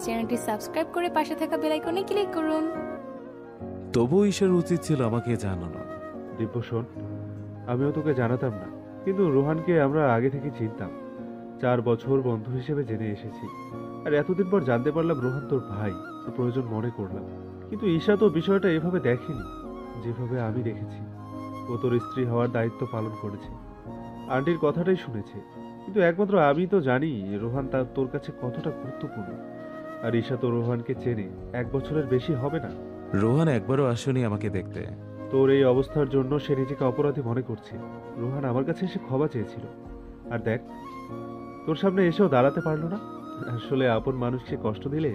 চ্যানেলটি সাবস্ক্রাইব করে পাশে থাকা বেল আইকনে ক্লিক করুন। তবুও ঈশার উচিত ছিল আমাকে জানানো। দিব্য শোন, আমিও তোকে জানাতাম না, কিন্তু রোহানকে আমরা আগে থেকে চিনতাম। 4 বছর বন্ধু হিসেবে জেনে এসেছি, আর এতদিন পর জানতে পারলাম রোহান তোর ভাই। তোর প্রয়োজন মনে করলাম, কিন্তু ঈশা তো বিষয়টা এভাবে দেখেনি যেভাবে আমি দেখেছি। ও তোর স্ত্রী হওয়ার দায়িত্ব পালন করেছে, আন্টির কথাটাই শুনেছে, কিন্তু একমাত্র আমি তো জানি রোহান তোর কাছে কতটা গুরুত্বপূর্ণ। আর ঈশা তো রোহানকে চেনে, 1 বছরের বেশি হবে না। রোহান একবারও আসেনি আমাকে দেখতে। তোর এই অবস্থার জন্য সে নিজেকে অপরাধী মনে করছে। রোহান আমার কাছে এসে ক্ষমা চেয়েছিল, আর দেখ তোর সামনে এসেও দাঁড়াতে পারলো না। আসলে আপন মানুষকে কষ্ট দিলে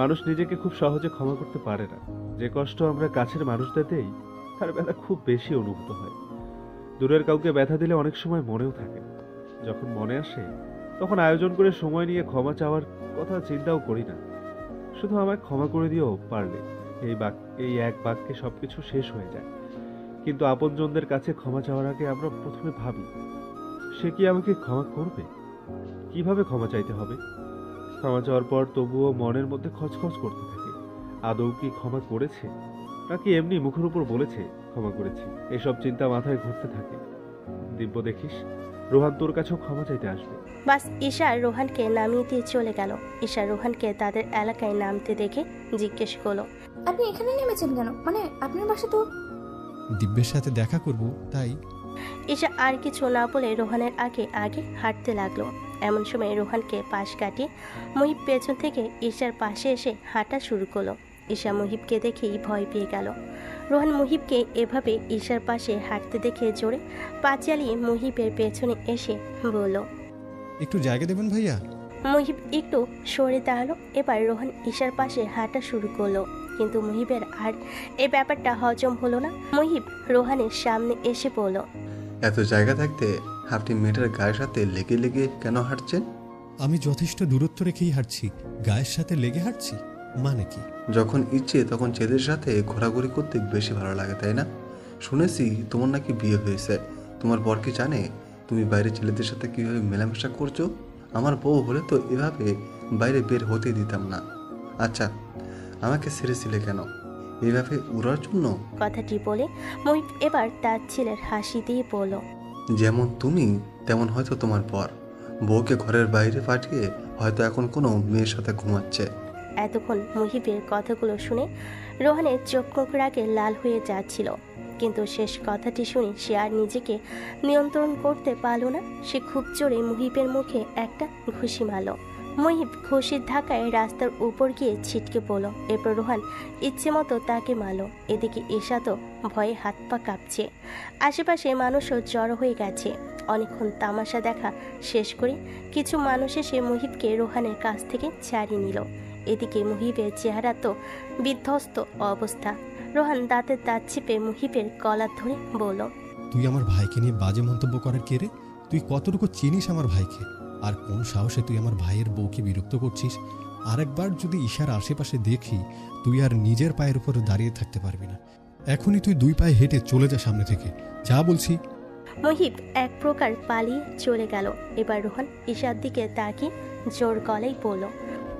মানুষ নিজেকে খুব সহজে ক্ষমা করতে পারে না। যে কষ্ট আমরা কাছের মানুষদের দেই তার ব্যথা খুব বেশি অনুভূত হয়। দূরের কাউকে ব্যথা দিলে অনেক সময় মনেও থাকে, যখন মনে আসে তখন আয়োজন করে সময় নিয়ে ক্ষমা চাওয়ার কথা চিন্তাও করি না। শুধু আমায় ক্ষমা করে দিও পারলে, এই এক বাক্যে সবকিছু শেষ হয়ে যায়। কিন্তু আপনজনদের কাছে ক্ষমা চাওয়ার আগে আমরা প্রথমে ভাবি, সে কি আমাকে ক্ষমা করবে? কিভাবে ক্ষমা চাইতে হবে? ক্ষমা চাওয়ার পর তবুও মনের মধ্যে খচখচ করতে থাকে, আদৌ কি ক্ষমা করেছে, নাকি এমনি মুখের উপর বলেছে ক্ষমা করেছি। এসব চিন্তা মাথায় ঘুরতে থাকে। দিব্য দেখিস, রোহান তোর কাছেও ক্ষমা চাইতে আসবে। বাস ঈশা রোহানকে নামিয়ে দিয়ে চলে গেল। ঈশা রোহানকে তাদের এলাকায় নামতে দেখে জিজ্ঞেস করলো, আপনি এখানে নেমেছেন কেন? মানে আপনার বাসা তো। দিব্যের সাথে দেখা করব তাই। ঈশা আর কিছু না বলে রোহানের আগে আগে হাঁটতে লাগলো। এমন সময় রোহানকে পাশ কাটিয়ে মহিব পেছন থেকে ঈশার পাশে এসে হাঁটা শুরু করলো। ঈশা মহিবকে দেখেই ভয় পেয়ে গেল। রোহান মহিবকে এভাবে ঈশার পাশে হাঁটতে দেখে জোরে পা চালিয়ে মহিবের পেছনে এসে বলল, একটু জায়গা দেবেন ভাইয়া। মহিব একটু সরে দাঁড়ালো। এবার রোহান ঈশার পাশে হাঁটা শুরু করলো, কিন্তু মহিবের আর এই ব্যাপারটা হজম হলো না। মহিব রোহানের সামনে এসে বলল, এত জায়গা থাকতে আপনি মেয়েটার গায়ের সাথে লেগে লেগে কেন হাঁটছেন? আমি যথেষ্ট দূরত্ব রেখেই হাঁটছি, গায়ের সাথে লেগে হাঁটছি মানে কি? যখন ইচ্ছে তখন ছেলেদের সাথে ঘোরাঘুরি করতে বেশি ভালো লাগে, তাই না? শুনেছি তোমার নাকি বিয়ে হয়েছে। তোমার বর কি জানে তুমি বাইরে ছেলেদের সাথে কিভাবে মেলামেশা করছো? আমার বউ হলে তো এভাবে বাইরে বের হতে দিতাম না। আচ্ছা, আমাকে ছেড়েছিলে কেন? এইভাবে উড়ার জন্য? কথাটি বলে মহিব এবার তার ছেলের হাসি দিয়ে বলল, যেমন তুমি তেমন হয়তো তোমার বর। বউকে ঘরের বাইরে পাঠিয়ে হয়তো এখন কোনো মেয়ের সাথে ঘুমাচ্ছে। এতক্ষণ মহিবের কথাগুলো শুনে রোহানের চোখ মুখ রাগে লাল হয়ে যাচ্ছিল, কিন্তু শেষ কথাটি শুনে সে আর নিজেকে নিয়ন্ত্রণ করতে পারল না। সে খুব জোরে মহিবের মুখে একটা ঘুষি মারল। মহিব খুশির ধাক্কায় রাস্তার উপর গিয়ে ছিটকে পড়ল। এরপর রোহান ইচ্ছে মতো তাকে মারল। এদিকে ঈশা তো ভয়ে হাত পা কাঁপছে। আশেপাশে মানুষও জড়ো হয়ে গেছে। অনেকক্ষণ তামাশা দেখা শেষ করে কিছু মানুষ এসে মহিবকে রোহানের কাছ থেকে ছাড়িয়ে নিল। এদিকে মহিবের চেহারা তো বিধ্বস্ত অবস্থা। রোহান দাঁতের দাঁত চিপে মহিবের গলা ধরে বলল, তুই আমার ভাইকে নিয়ে বাজে মন্তব্য করার কে রে? তুই কতটুকু চিনিস আমার ভাইকে? আর কোন সাহসে তুই আমার ভাইয়ের বউকে বিরক্ত করছিস? আরেকবার যদি ঈশার আশেপাশে দেখি, তুই আর নিজের পায়ের উপর দাঁড়িয়ে থাকতে পারবি না। এখনই তুই 2 পায়ে হেঁটে চলে যা সামনে থেকে, যা বলছি। মহিব এক প্রকার পালিয়ে চলে গেল। এবার রোহান ঈশার দিকে তাকিয়ে জোর গলায় বলল,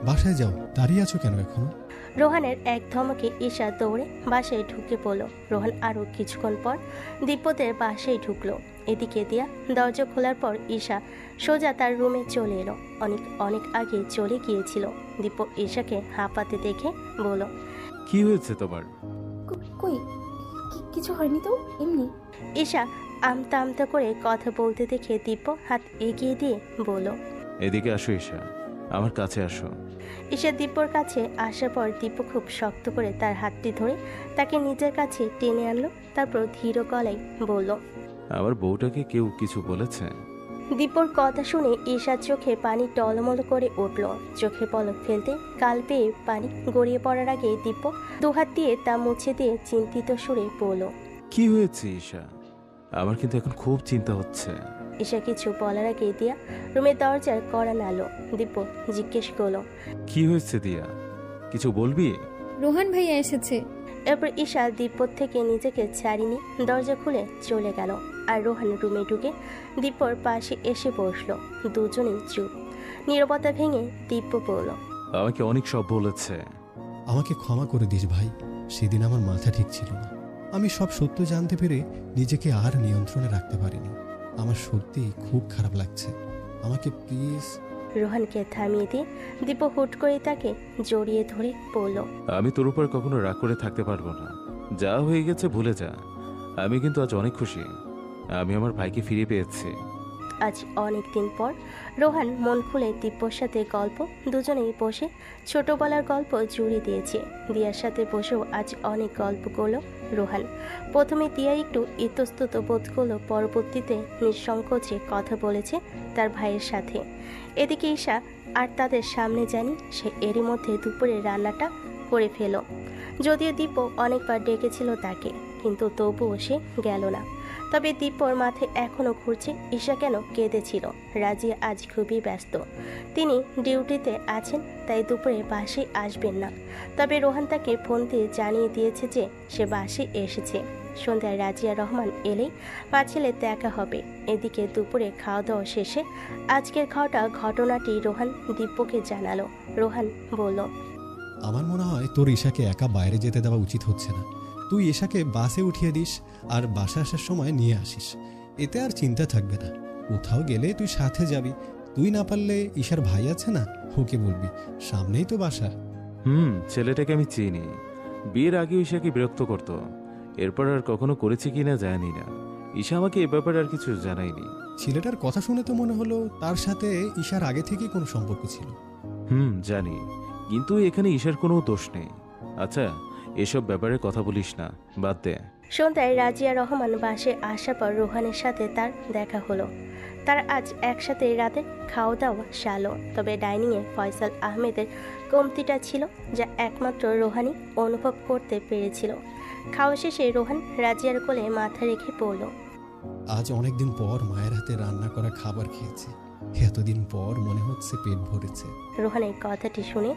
বাসায় যাও, দাঁড়িয়ে আছো কেন এখনো? রোহানের এক ধমকে ঈশা দৌড়ে বাসায় ঢুকে পড়ল। রোহান আরও কিছুক্ষণ পর দিব্যদের বাসায় ঢুকলো। এদিকে দিয়া দরজা খোলার পর ঈশা সোজা তার রুমে চলে এলো। অনেক আগে চলে গিয়েছিল। দিব্য ঈশাকে হাঁপাতে দেখে বলল, কি হয়েছে তোমার? কই কিছু হয়নি তো, এমনি। ঈশা আমতা আমতা করে কথা বলতে দেখে দিব্য হাত এগিয়ে দিয়ে বলল, এদিকে আসো ঈশা, আমার কাছে আসো। ঈশা দিব্যর কাছে আসার পর দিব্য খুব শক্ত করে তার হাতটি ধরে তাকে নিজের কাছে টেনে আনলো। তারপর ধীর গলায় বলল, আমার বউটাকে কেউ কিছু বলেছে? দিব্যর কথা শুনে ঈশার চোখে পানি টলমল করে উঠল। চোখের পলক ফেলতে কাল পেয়ে পানি গড়িয়ে পড়ার আগে দিব্য দুহাত দিয়ে তা মুছে দিয়ে চিন্তিত সুরে বলল, কি হয়েছে ঈশা? আমার কিন্তু এখন খুব চিন্তা হচ্ছে। ঈশা কিছু বলার আগে দিয়া রুমের দরজার কড়া নাড়ল। দিব্য জিজ্ঞেস করলো, কি হয়েছে দিয়া, কিছু বলবি? রোহান ভাইয়া এসেছে। এরপর ঈশা দিব্য থেকে নিজেকে ছাড়িয়ে দরজা খুলে চলে গেল। আর রোহান রুমে ঢুকে দিব্যর পাশে এসে বসলো। দুজনেই চুপ। নীরবতা ভেঙে দিব্য বলল, আমাকে অনেক সব বলেছে। আমাকে ক্ষমা করে দিস ভাই, সেদিন আমার মাথা ঠিক ছিল না। আমি সব সত্য জানতে পেরে নিজেকে আর নিয়ন্ত্রণে রাখতে পারিনি। আমার সত্যি খুব খারাপ লাগছে, আমাকে প্লিজ। রোহানকে থামিয়ে দিয়ে দীপ হুট করে তাকে জড়িয়ে ধরে বলল, আমি তোর উপর কখনো রাগ করে থাকতে পারবো না। যা হয়ে গেছে ভুলে যা। আমি কিন্তু আজ অনেক খুশি, আমি আমার ভাইকে ফিরে পেয়েছি। আজ অনেক দিন পর রোহান মন খুলে দিব্যর সাথে গল্প, দুজনেই বসে ছোটবেলার গল্প জুড়ে দিয়েছে। দিয়ার সাথে বসেও আজ অনেক গল্প করলো রোহান। প্রথমে দিয়া একটু ইতস্তত বোধ করলো, পরবর্তীতে নিঃসংকোচে কথা বলেছে তার ভাইয়ের সাথে। এদিকে ঈশা আর তাদের সামনে জানি সে এরই মধ্যে দুপুরে রান্নাটা করে ফেল। যদিও দীপ অনেকবার ডেকেছিল তাকে, কিন্তু তবুও সে গেল না। তবে দীপর মাথায় এখনও ঘুরছে ঈশা কেন কেঁদেছিল। রাজিয়া আজ খুবই ব্যস্ত, তিনি ডিউটিতে আছেন, তাই দুপুরে বাসে আসবেন না। তবে রোহান তাকে ফোন দিয়ে জানিয়ে দিয়েছে যে সে বাসে এসেছে। সন্ধ্যায় রাজিয়া রহমান এলেই মা ছেলে দেখা হবে। এদিকে দুপুরে খাওয়া দাওয়া শেষে আজকের ঘটনাটি রোহান দীপকে জানালো। রোহান বলল, আমার মনে হয় তোর ঈশাকে একা বাইরে যেতে দেওয়া উচিত হচ্ছে না। তুই ঈশাকে বাসে উঠিয়ে দিস আর বাসা আসার সময় নিয়ে আসিস, এতে আর চিন্তা থাকবে না। কোথাও গেলে তুই সাথে যাবি, তুই না পারলে ঈশার ভাই আছে না, ওকে বলবি, সামনেই তো বাসা। ছেলেটাকে আমি চিনি। বিয়ের আগে ঈশাকে বিরক্ত করত, এরপর আর কখনো করেছে কিনা জানি না। ঈশা আমাকে এ ব্যাপারে আর কিছু জানায়নি। ছেলেটার কথা শুনে তো মনে হলো তার সাথে ঈশার আগে থেকেই কোনো সম্পর্ক ছিল। জানি, কিন্তু এখানে ঈশার কোনো দোষ নেই। আচ্ছা, এসব ব্যাপারে কথা বলিস না, বাদ দে। সন্ধ্যায় রাজিয়া রহমান বাসে আসার পর রোহানের সাথে তার দেখা হলো। তার আজ একসাথে রাতে খাওয়া দাওয়া সালো। তবে ডাইনিংয়ে ফয়সাল আহমেদের কমতিটা ছিল, যা একমাত্র রোহানই অনুভব করতে পেরেছিল। খাওয়া শেষে রোহান রাজিয়ার কোলে মাথা রেখে পড়ল, আজ অনেকদিন পর মায়ের হাতে রান্না করা খাবার খেয়েছি, এতদিন পর মনে হচ্ছে পেট ভরেছে। রোহানের কথাটি শুনে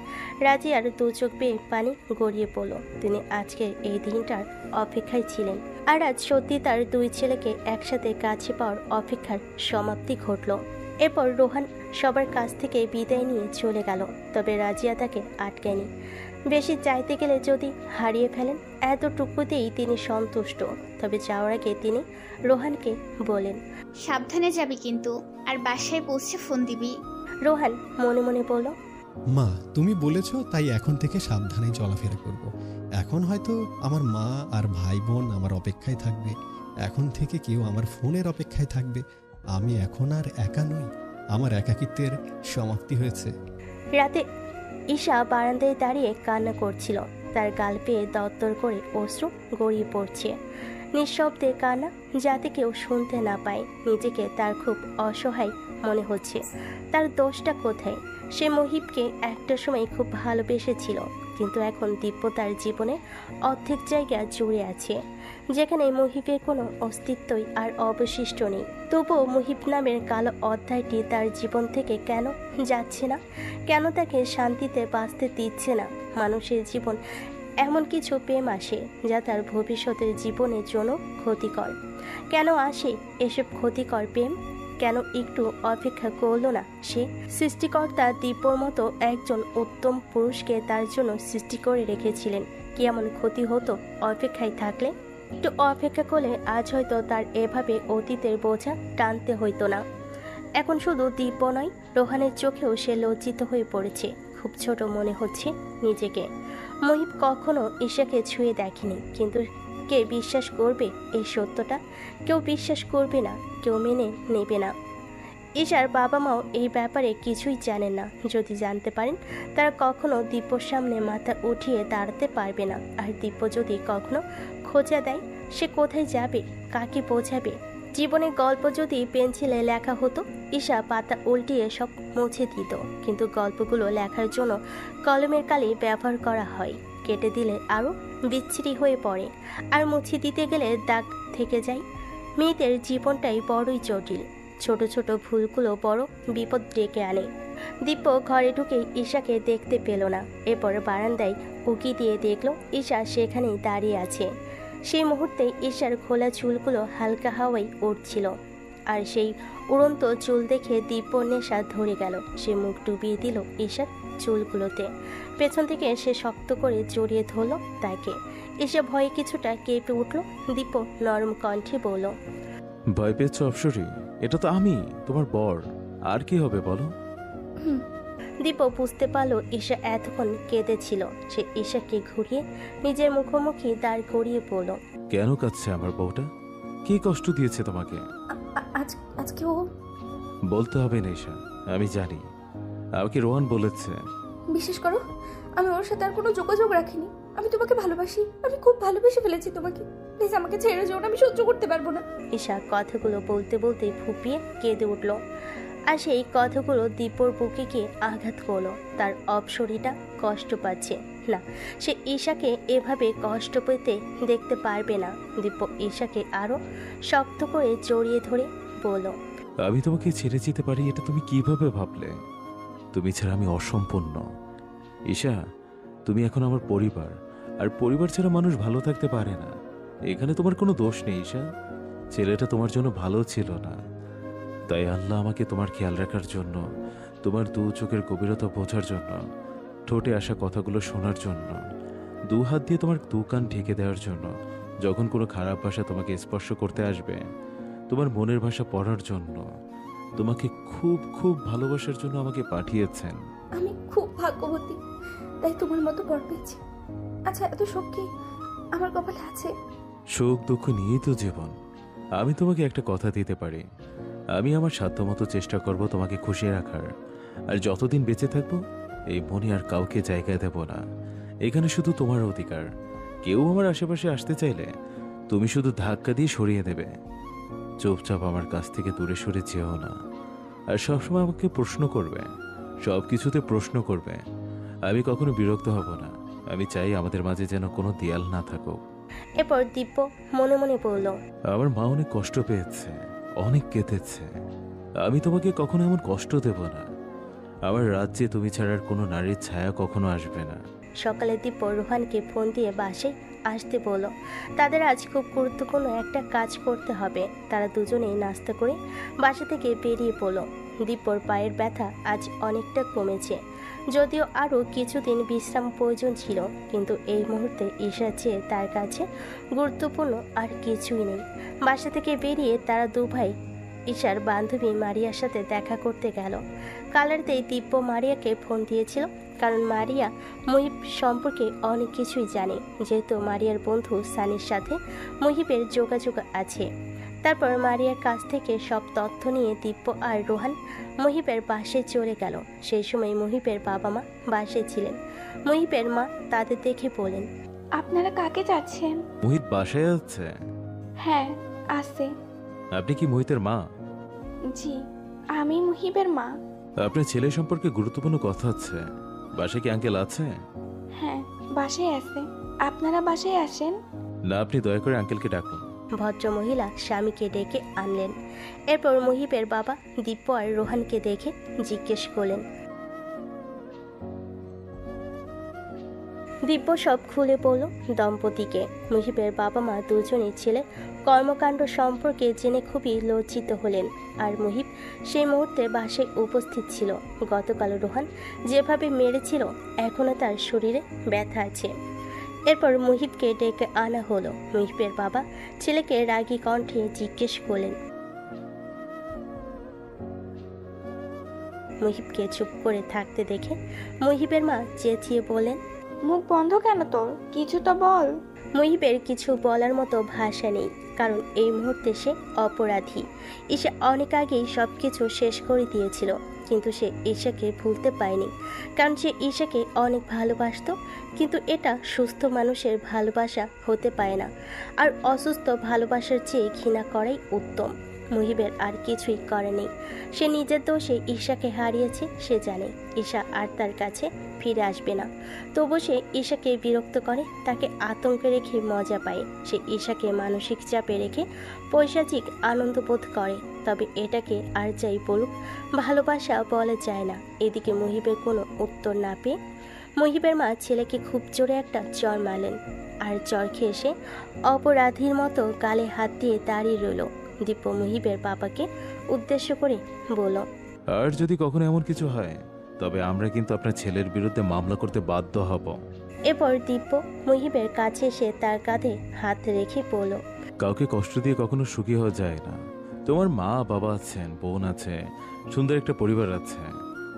রাজিয়ার দু চোখ বেয়ে পানি গড়িয়ে পড়ল। তিনি আজকের এই দিনটার অপেক্ষায় ছিলেন, আর আজ সত্যি তার দুই ছেলেকে একসাথে কাছে পাওয়ার অপেক্ষার সমাপ্তি ঘটল। এরপর রোহান সবার কাছ থেকে বিদায় নিয়ে চলে গেল। তবে রাজিয়া তাকে আটকায়নি। বেশি চাইতে গেলে যদি হারিয়ে ফেলেন, এতটুকুতেই তিনি সন্তুষ্ট। তবে যাওয়ার আগে তিনি রোহানকে বলেন, সাবধানে যাবি কিন্তু, আর বাসায় পৌঁছে ফোন দিবি। রোহান মনে মনে বলল, মা তুমি বলেছো, তাই এখন থেকে সাবধানে চলাফেরা করব। এখন হয়তো আমার মা আর ভাই বোন আমার অপেক্ষায় থাকবে, এখন থেকে কেউ আমার ফোনের অপেক্ষায় থাকবে। আমি এখন আর একা নই, আমার একাকিত্বের সমাপ্তি হয়েছে। রাতে ঈশা বারান্দায় দাঁড়িয়ে কান্না করছিল। তার গাল পেয়ে দরদর করে অশ্রু গড়িয়ে পড়ছে। নিঃশব্দে কান্না, যাতে কেউ শুনতে না পায়। নিজেকে তার খুব অসহায় মনে হচ্ছে। তার দোষটা কোথায়? সে মুহিবকে একটা সময় খুব ভালোবেসেছিল, কিন্তু এখন দিব্য তার জীবনে অর্ধেক জায়গা জুড়ে আছে, যেখানে মুহিবের কোনো অস্তিত্বই আর অবশিষ্ট নেই। তবুও মুহিব নামের কালো অধ্যায়টি তার জীবন থেকে কেন যাচ্ছে না? কেন তাকে শান্তিতে বাঁচতে দিচ্ছে না? মানুষের জীবন এমন কিছু প্রেম আসে যা তার ভবিষ্যতের জীবনের জন্য ক্ষতিকর। কেন আসে এসব ক্ষতিকর প্রেম? কেন একটু অপেক্ষা করলো না সে? সৃষ্টিকর্তা দিব্যর মতো একজন উত্তম পুরুষকে তার জন্য সৃষ্টি করে রেখেছিলেন। কি এমন ক্ষতি হতো অপেক্ষায় থাকলে? একটু অপেক্ষা করলে আজ হয়তো তার এভাবে অতীতের বোঝা টানতে হইতো না। এখন শুধু দিব্য নয়, রোহানের চোখেও সে লজ্জিত হয়ে পড়েছে। খুব ছোট মনে হচ্ছে নিজেকে। মুহিব কখনো ঈশাকে ছুঁয়ে দেখেনি, কিন্তু কে বিশ্বাস করবে এই সত্যটা? কেউ বিশ্বাস করবে না, কেউ মেনে নেবে না। ঈশার বাবা মাও এই ব্যাপারে কিছুই জানেন না। যদি জানতে পারেন, তারা কখনো দিব্যর সামনে মাথা উঠিয়ে দাঁড়াতে পারবে না। আর দিব্য যদি কখনো খোঁজা দেয়, সে কোথায় যাবে, কাকে বোঝাবে? জীবনের গল্প যদি পেন্সিলে লেখা হতো, ঈশা পাতা উল্টিয়ে সব মুছে দিত। কিন্তু গল্পগুলো লেখার জন্য কলমের কালি ব্যবহার করা হয়। কেটে দিলে আরও বিচ্ছিরি হয়ে পড়ে, আর মুছে দিতে গেলে দাগ থেকে যায়। মেয়েদের জীবনটাই বড়ই জটিল। ছোট ছোট ভুলগুলো বড় বিপদ ডেকে আনে। দিব্য ঘরে ঢুকে ঈশাকে দেখতে পেল না। এরপর বারান্দায় উকি দিয়ে দেখল ঈশা সেখানেই দাঁড়িয়ে আছে। সেই মুহূর্তে ঈশার খোলা চুলগুলো হালকা হাওয়ায় উড়ছিল, আর সেই উড়ন্ত চুল দেখে দিব্য নেশা ধরে গেল। সে মুখ ডুবিয়ে দিল ঈশার চুলগুলোতে। পেছন থেকে সে শক্ত করে জড়িয়ে ধরলো তাকে। এসে ভয়ে কিছুটা কেঁপে উঠল। দীপ নরম কণ্ঠে বলল, ভয় পেয়েছ অপসরী? এটা তো আমি, তোমার বর। আর কি হবে বলো? দীপ বুঝতে পারলো ঈশা এতক্ষণ কেঁদেছিল। সে ঈশাকে ঘুরিয়ে নিজের মুখোমুখি দাঁড় করিয়ে বলল, কেন কাঁদছে আমার বউটা? কি কষ্ট দিয়েছে তোমাকে? আজকে ও বলতে হবে না ঈশা, আমি জানি। আমাকে রোহান বলেছে। বিশ্বাস করো, আমি ওর সাথে আর কোনো যোগাযোগ রাখিনি। আমি তোমাকে ভালোবাসি, আমি খুব ভালোবেসে ফেলেছি তোমাকে। প্লিজ আমাকে ছেড়ে যাও না, আমি সহ্য করতে পারবো না। ঈশা কথাগুলো বলতে বলতে ফুপিয়ে কেঁদে উঠল। আর সেই কথাগুলো দীপর বুকে গিয়ে আঘাত করলো। তার অপসরীটা কষ্ট পাচ্ছে না, সে ঈশাকে এভাবে কষ্ট পেতে দেখতে পারবে না। দীপ ঈশাকে আরো শক্ত করে জড়িয়ে ধরে বলল, আমি তোমাকে ছেড়ে যেতে পারি এটা তুমি কিভাবে ভাবলে? তুমি ছাড়া আমি অসম্পূর্ণ। ঈশা, তুমি এখন আমার পরিবার, আর পরিবার ছাড়া মানুষ ভালো থাকতে পারে না। এখানে তোমার কোনো দোষ নেই ঈশা। ছেলেটা তোমার জন্য ভালো ছিল না, তাই আল্লাহ আমাকে তোমার খেয়াল রাখার জন্য, তোমার দু চোখের গভীরতা বোঝার জন্য, ঠোঁটে আসা কথাগুলো শোনার জন্য, দু হাত দিয়ে তোমার দু কান ঢেকে দেওয়ার জন্য, যখন কোনো খারাপ ভাষা তোমাকে স্পর্শ করতে আসবে, তোমার মনের ভাষা পড়ার জন্য, তোমাকে খুব খুব ভালোবাসার জন্য আমাকে পাঠিয়েছেন। আমি খুব ভাগ্যবতী, তাই তোমার মতো বর পেয়েছি। আচ্ছা, এত শোক কি আমার কপালে আছে? সুখ দুঃখ নিয়েই তো জীবন। আমি তোমাকে একটা কথা দিতে পারি, আমি আমার সাধ্যমতো চেষ্টা করব তোমাকে খুশি রাখার। আর যতদিন বেঁচে থাকবো এই মনে আর কাউকে জায়গা দেব না। এখানে শুধু তোমার অধিকার। কেউ আমার আশেপাশে আসতে চাইলে তুমি শুধু ধাক্কা দিয়ে সরিয়ে দেবে। চুপচাপ আমার কাছ থেকে দূরে সরে যেও না। আর সবসময় আমাকে প্রশ্ন করবে, সব কিছুতে প্রশ্ন করবে। আমি কখনো বিরক্ত হব না। আমি চাই আমাদের মাঝে যেন কোনো দেয়াল না থাকুক। এরপর দিব্য মনে মনে বলল, আমার মা অনেক কষ্ট পেয়েছে, অনেক কেঁদেছে। আমি তোমাকে কখনো এমন কষ্ট দেব না। আমার রাজ্যে তুমি ছাড়ার কোনো নারীর ছায়া কখনো আসবে না। সকালে দিব্য রোহানকে ফোন দিয়ে বাসে আসতে বলল। তাদের আজ খুব গুরুত্বপূর্ণ একটা কাজ করতে হবে। তারা দুজনেই নাস্তা করে বাসা থেকে বেরিয়ে পড়ল। দিব্যর পায়ের ব্যথা আজ অনেকটা কমেছে, যদিও আরও কিছুদিন বিশ্রাম প্রয়োজন ছিল, কিন্তু এই মুহূর্তে ঈশা চেয়ে তার কাছে গুরুত্বপূর্ণ আর কিছুই নেই। বাসা থেকে বেরিয়ে তারা দু ভাই ঈশার বান্ধবী মারিয়ার সাথে দেখা করতে গেল। কালারতেই দিব্য মারিয়াকে ফোন দিয়েছিল, কারণ মারিয়া মুহিব সম্পর্কে অনেক কিছুই জানে, যেহেতু মারিয়ার বন্ধু সানির সাথে মুহিবের যোগাযোগ আছে। তারপর মারিয়ার কাছ থেকে সব তথ্য নিয়ে দিব্য আর রোহান মুহিবের বাসে চলে গেল। সেই সময় মুহিবের বাবা মা বাসে ছিলেন। মুহিবের মা তাদের দেখে বলেন, আপনারা কাকে যাচ্ছেন? মোহিত বাসায় আছে? হ্যাঁ, আছে। আপনি কি মোহিতের মা? জি, আমি মুহিবের মা। আপনার ছেলে সম্পর্কে গুরুত্বপূর্ণ কথা আছে। বাসায় কি আঙ্কেল আছে? হ্যাঁ, বাসায় আছে। আপনারা বাসায় আসেন। না, আপনি দয়া করে আঙ্কেলকে ডাকুন। ভদ্র মহিলা স্বামীকে ডেকে আনলেন। এরপর মুহিবের বাবা দিব্য আর রোহানকে দেখে জিজ্ঞেস করলেন। দিব্য সব খুলে বলল দম্পতিকে। মুহিবের বাবা মা দুজনেই ছেলে কর্মকাণ্ড সম্পর্কে জেনে খুবই লজ্জিত হলেন। আর মুহিব সেই মুহূর্তে বাসায় উপস্থিত ছিল। গতকাল রোহান যেভাবে মেরেছিল, এখনও তার শরীরে ব্যথা আছে। এরপর মুহিবকে ডেকে আনা হলো। মুহিবের বাবা ছেলেকে রাগী কণ্ঠে জিজ্ঞেস করলেন। মুহিবকে চুপ করে থাকতে দেখে মুহিবের মা চেঁচিয়ে বলেন, মুখ বন্ধ কেন তোর? কিছু তো বল। মুহিবের কিছু বলার মতো ভাষা নেই, কারণ এই মুহূর্তে সে অপরাধী। ঈশা অনেক আগেই সব কিছু শেষ করে দিয়েছিল, কিন্তু সে ঈশাকে ভুলতে পারেনি, কারণ সে ঈশাকে অনেক ভালোবাসতো। কিন্তু এটা সুস্থ মানুষের ভালোবাসা হতে পারে না, আর অসুস্থ ভালোবাসার চেয়ে ঘৃণা করাই উত্তম। মুহিবের আর কিছুই করে নেই। সে নিজের দোষে ঈশাকে হারিয়েছে। সে জানে ঈশা আর তার কাছে ফিরে আসবে না, তবু সে ঈশাকে বিরক্ত করে, তাকে আতঙ্কে রেখে মজা পায়। সে ঈশাকে মানসিক চাপে রেখে পৈশাচিক আনন্দ বোধ করে। তবে এটাকে আর যাই বলুক, ভালোবাসা বলা যায় না। এদিকে মুহিবের কোনো উত্তর না পেয়ে মুহিবের মা ছেলেকে খুব জোরে একটা চর মারলেন। আর চর খেয়ে সে অপরাধীর মতো গালে হাত দিয়ে দাঁড়িয়ে রইল। দিব্য মুহিবের বাবাকে উদ্দেশ্য করে বলল, আর যদি কখনো এমন কিছু হয় তবে আমরা কিন্তু আপনার ছেলের বিরুদ্ধে মামলা করতে বাধ্য হব। এরপর দিব্য মুহিবের কাছে এসে তার কাঁধে হাত রেখে বলল, কাউকে কষ্ট দিয়ে কখনো সুখী হওয়া যায় না। তোমার মা বাবা আছেন, বোন আছে, সুন্দর একটা পরিবার আছে।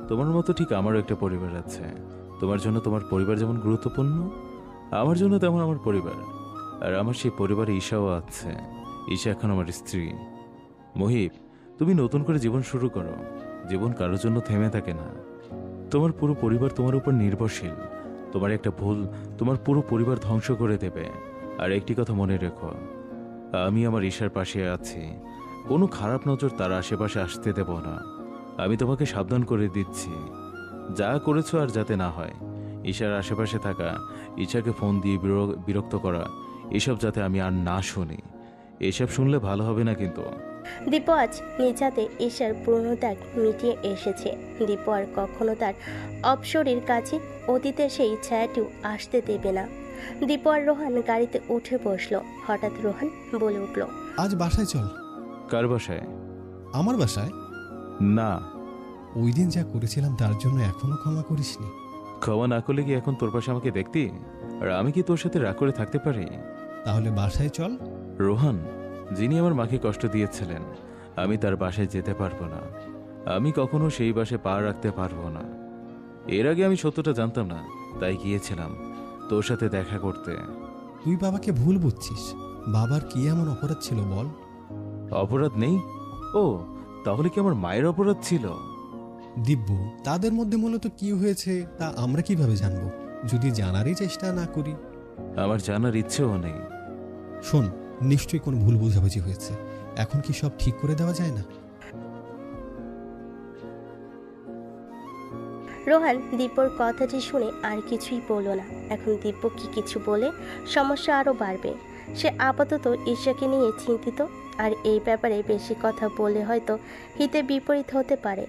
তোমার মতো ঠিক আমারও একটা পরিবার আছে। তোমার জন্য তোমার পরিবার যেমন গুরুত্বপূর্ণ, আমার জন্য তেমন আমার পরিবার। আর আমার সেই পরিবারে ঈশাও আছে। ঈশা এখন আমার স্ত্রী। মহিব, তুমি নতুন করে জীবন শুরু করো। জীবন কারোর জন্য থেমে থাকে না। তোমার পুরো পরিবার তোমার উপর নির্ভরশীল। তোমার একটা ভুল তোমার পুরো পরিবার ধ্বংস করে দেবে। আর একটি কথা মনে রেখো, আমি আমার ঈশার পাশে আছি। কোনো খারাপ নজর তার আশেপাশে আসতে দেব না। আমি তোমাকে সাবধান করে দিচ্ছি, যা করেছো আর যাতে না হয়। ঈশার আশেপাশে থাকা, ঈশাকে ফোন দিয়ে বিরক্ত করা, এসব যাতে আমি আর না শুনি। এসব শুনলে ভালো হবে না কিন্তু। দিব্য আজ নিজ হাতে ঈশার পূর্ণত্যাগ মিটিয়ে এসেছে। দিব্য আর কখনো তার অপসরীর কাছে অতীতের সেই ছায়াটিও আসতে দেবে না। দিব্য আর রোহান গাড়িতে উঠে বসলো। হঠাৎ রোহান বলে উঠল, আজ বাসায় চল। কার বাসায়? আমার বাসায়। না। ওই দিন যা করেছিলাম তার জন্য এখনো ক্ষমা করিসনি? ক্ষমা না করলে কি এখন তোর পাশে আমাকে দেখতি? আর আমি কি তোর সাথে রাগ করে থাকতে পারি? তাহলে বাসায় চল। রোহান, যিনি আমার মাকে কষ্ট দিয়েছিলেন, আমি তার বাসায় যেতে পারবো না। আমি কখনো সেই বাসায় পা রাখতে পারবো না। এর আগে আমি সত্যটা জানতাম না, তাই গিয়েছিলাম তোর সাথে দেখা করতে। তুই বাবাকে ভুল বুঝছিস। বাবার কি এমন অপরাধ ছিল বল? অপরাধ নেই? ও, তাহলে কি আমার মায়ের অপরাধ ছিল? দিব্য, তাদের মধ্যে মূলত কি হয়েছে তা আমরা কিভাবে জানবো যদি জানারই চেষ্টা না করি? আমার জানার ইচ্ছেও নেই। শোন, নিশ্চয়ই কোনো ভুল বোঝাবুঝি হয়েছে। এখন কি সব ঠিক করে দেওয়া যায় না? রোহান দিব্যর কথাটি শুনে আর কিছুই বলল না। এখন দিব্য কি কিছু বলে সমস্যা আরও বাড়বে। সে আপাতত ঈশাকে নিয়ে চিন্তিত। আর এই ব্যাপারে বেশি কথা বললে হয়তো হিতে বিপরীত হতে পারে।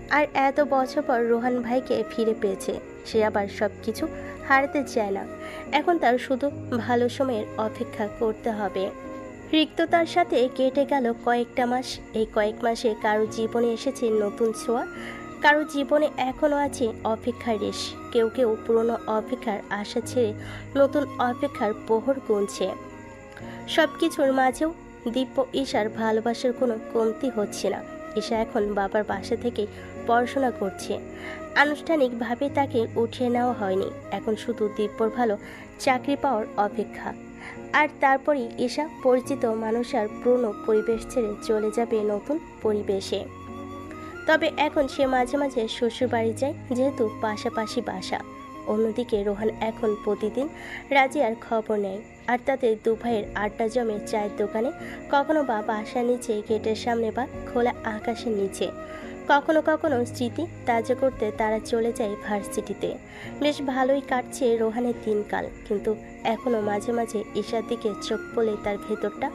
আর এত বছর পর রোহান ভাইকে ফিরে পেয়েছে। সে আবার সব কিছু হারাতে চায় না। এখন তার শুধু ভালো সময়ের অপেক্ষা করতে হবে। রিক্ততার সাথে কেটে গেল কয়েকটা মাস। এই কয়েক মাসে কারো জীবনে এসেছে নতুন ছোঁয়া, কারো জীবনে এখনও আছে অপেক্ষার রেশ। কেউ কেউ পুরনো অপেক্ষার আশা ছেড়ে নতুন অপেক্ষার প্রহর গুনছে। সব কিছুর মাঝেও দিব্য ঈশার ভালোবাসার কোনো কমতি হচ্ছে না। ঈশা এখন বাবার বাসা থেকে পড়াশোনা করছে। আনুষ্ঠানিকভাবে তাকে উঠিয়ে নেওয়া হয়নি। এখন শুধু দিব্যর ভালো চাকরি পাওয়ার অপেক্ষা। আর তারপরেই ঈশা পরিচিত মানুষ আর পুরনো পরিবেশ ছেড়ে চলে যাবে নতুন পরিবেশে। তবে এখন সে মাঝে মাঝে শ্বশুর বাড়ি যায়, যেহেতু পাশাপাশি বাসা। অন্যদিকে রোহান এখন প্রতিদিন রাজিয়ার খবর নেয়। আর তাদের দু ভাইয়ের আড্ডা জমে চায়ের দোকানে, কখনো বা বাসার নিচে, গেটের সামনে বা খোলা আকাশের নিচে। কখনো কখনো স্মৃতি তাজা করতে তারা চলে যায় ভার্সিটিতে। বেশ ভালোই কাটছে রোহানের দিনকাল। কিন্তু এখনও মাঝে মাঝে ঈশার দিকে চোখ পড়লে তার ভেতরটা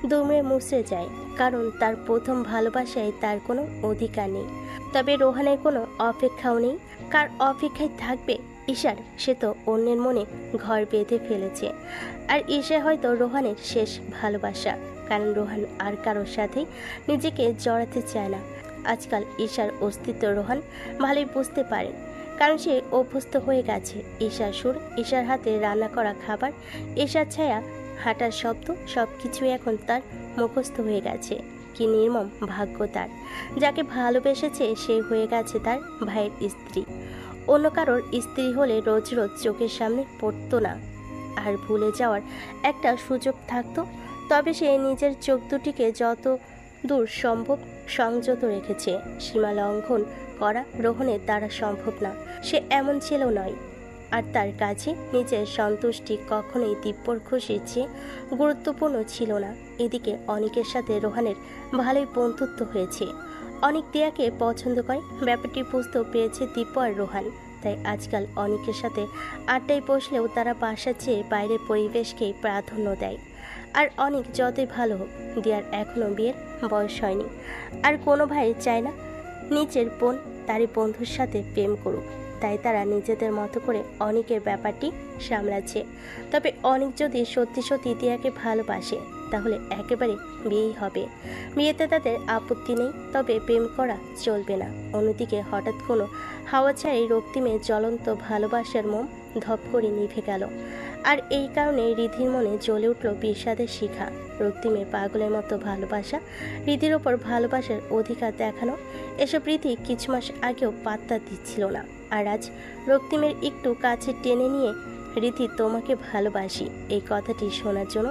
দুমড়ে মুচড়ে যায়। কারণ তার প্রথম ভালোবাসায় তার কোনো অধিকার নেই। তবে রোহানের কোনো অপেক্ষাও নেই। কার অপেক্ষায় থাকবে ঈশার? সে তো অন্যের মনে ঘর বেঁধে ফেলেছে। আর ঈশা হয়তো রোহানের শেষ ভালোবাসা। কারণ রোহান আর কারোর সাথেই নিজেকে জড়াতে চায় না। আজকাল ঈশার অস্তিত্ব রোহান ভালোই বুঝতে পারে। কারণ সে অভ্যস্ত হয়ে গেছে। ঈশার সুর, ঈশার হাতে রান্না করা খাবার, ঈশার ছায়া, হাঁটার শব্দ, সব কিছুই এখন তার মুখস্থ হয়ে গেছে। কি নির্মম ভাগ্য তার! যাকে ভালোবেসেছে সে হয়ে গেছে তার ভাইয়ের স্ত্রী। অন্য কারোর স্ত্রী হলে রোজ রোজ চোখের সামনে পড়তো না। আর ভুলে যাওয়ার একটা সুযোগ থাকতো। তবে সে নিজের চোখ দুটিকে যত দূর সম্ভব সংযত রেখেছে। সীমা লঙ্ঘন করা রোহনের দ্বারা সম্ভব না। সে এমন ছিল নয়। আর তার কাছে নিজের সন্তুষ্টি কখনোই দিব্যর খুশির চেয়ে গুরুত্বপূর্ণ ছিল না। এদিকে অনিকের সাথে রোহানের ভালোই বন্ধুত্ব হয়েছে। অনিক দিয়াকে পছন্দ করে। ব্যাপারটি বুঝতেও পেরেছে দিব্য আর রোহান। তাই আজকাল অনিকের সাথে আড্ডায় বসলেও তারা বাসার চেয়ে বাইরের পরিবেশকেই প্রাধান্য দেয়। আর অনেক যতই ভালো হোক, দিয়ার এখনও বিয়ের বয়স হয়নি। আর কোনো ভাই চায় না নিজের বোন তারই বন্ধুর সাথে প্রেম করুক। তাই তারা নিজেদের মতো করে অনেকের ব্যাপারটি সামলাচ্ছে। তবে অনেক যদি সত্যি সত্যি দিয়াকে ভালোবাসে তাহলে একেবারে বিয়েই হবে। বিয়েতে তাদের আপত্তি নেই, তবে প্রেম করা চলবে না। অন্যদিকে হঠাৎ কোনো হাওয়া ছাড়াই রক্তিমের জ্বলন্ত ভালোবাসার মোম ধপ করে নিভে গেল। আর এই কারণে রিধির মনে জ্বলে উঠল বিষাদের শিখা। রক্তিমের পাগলের মতো ভালোবাসা, রিধির ওপর ভালোবাসার অধিকার দেখানো, এসব রীতি কিছু মাস আগেও পাত্তা দিচ্ছিল না। আর আজ রক্তিমের একটু কাছে টেনে নিয়ে রিধি তোমাকে ভালোবাসি এই কথাটি শোনার জন্য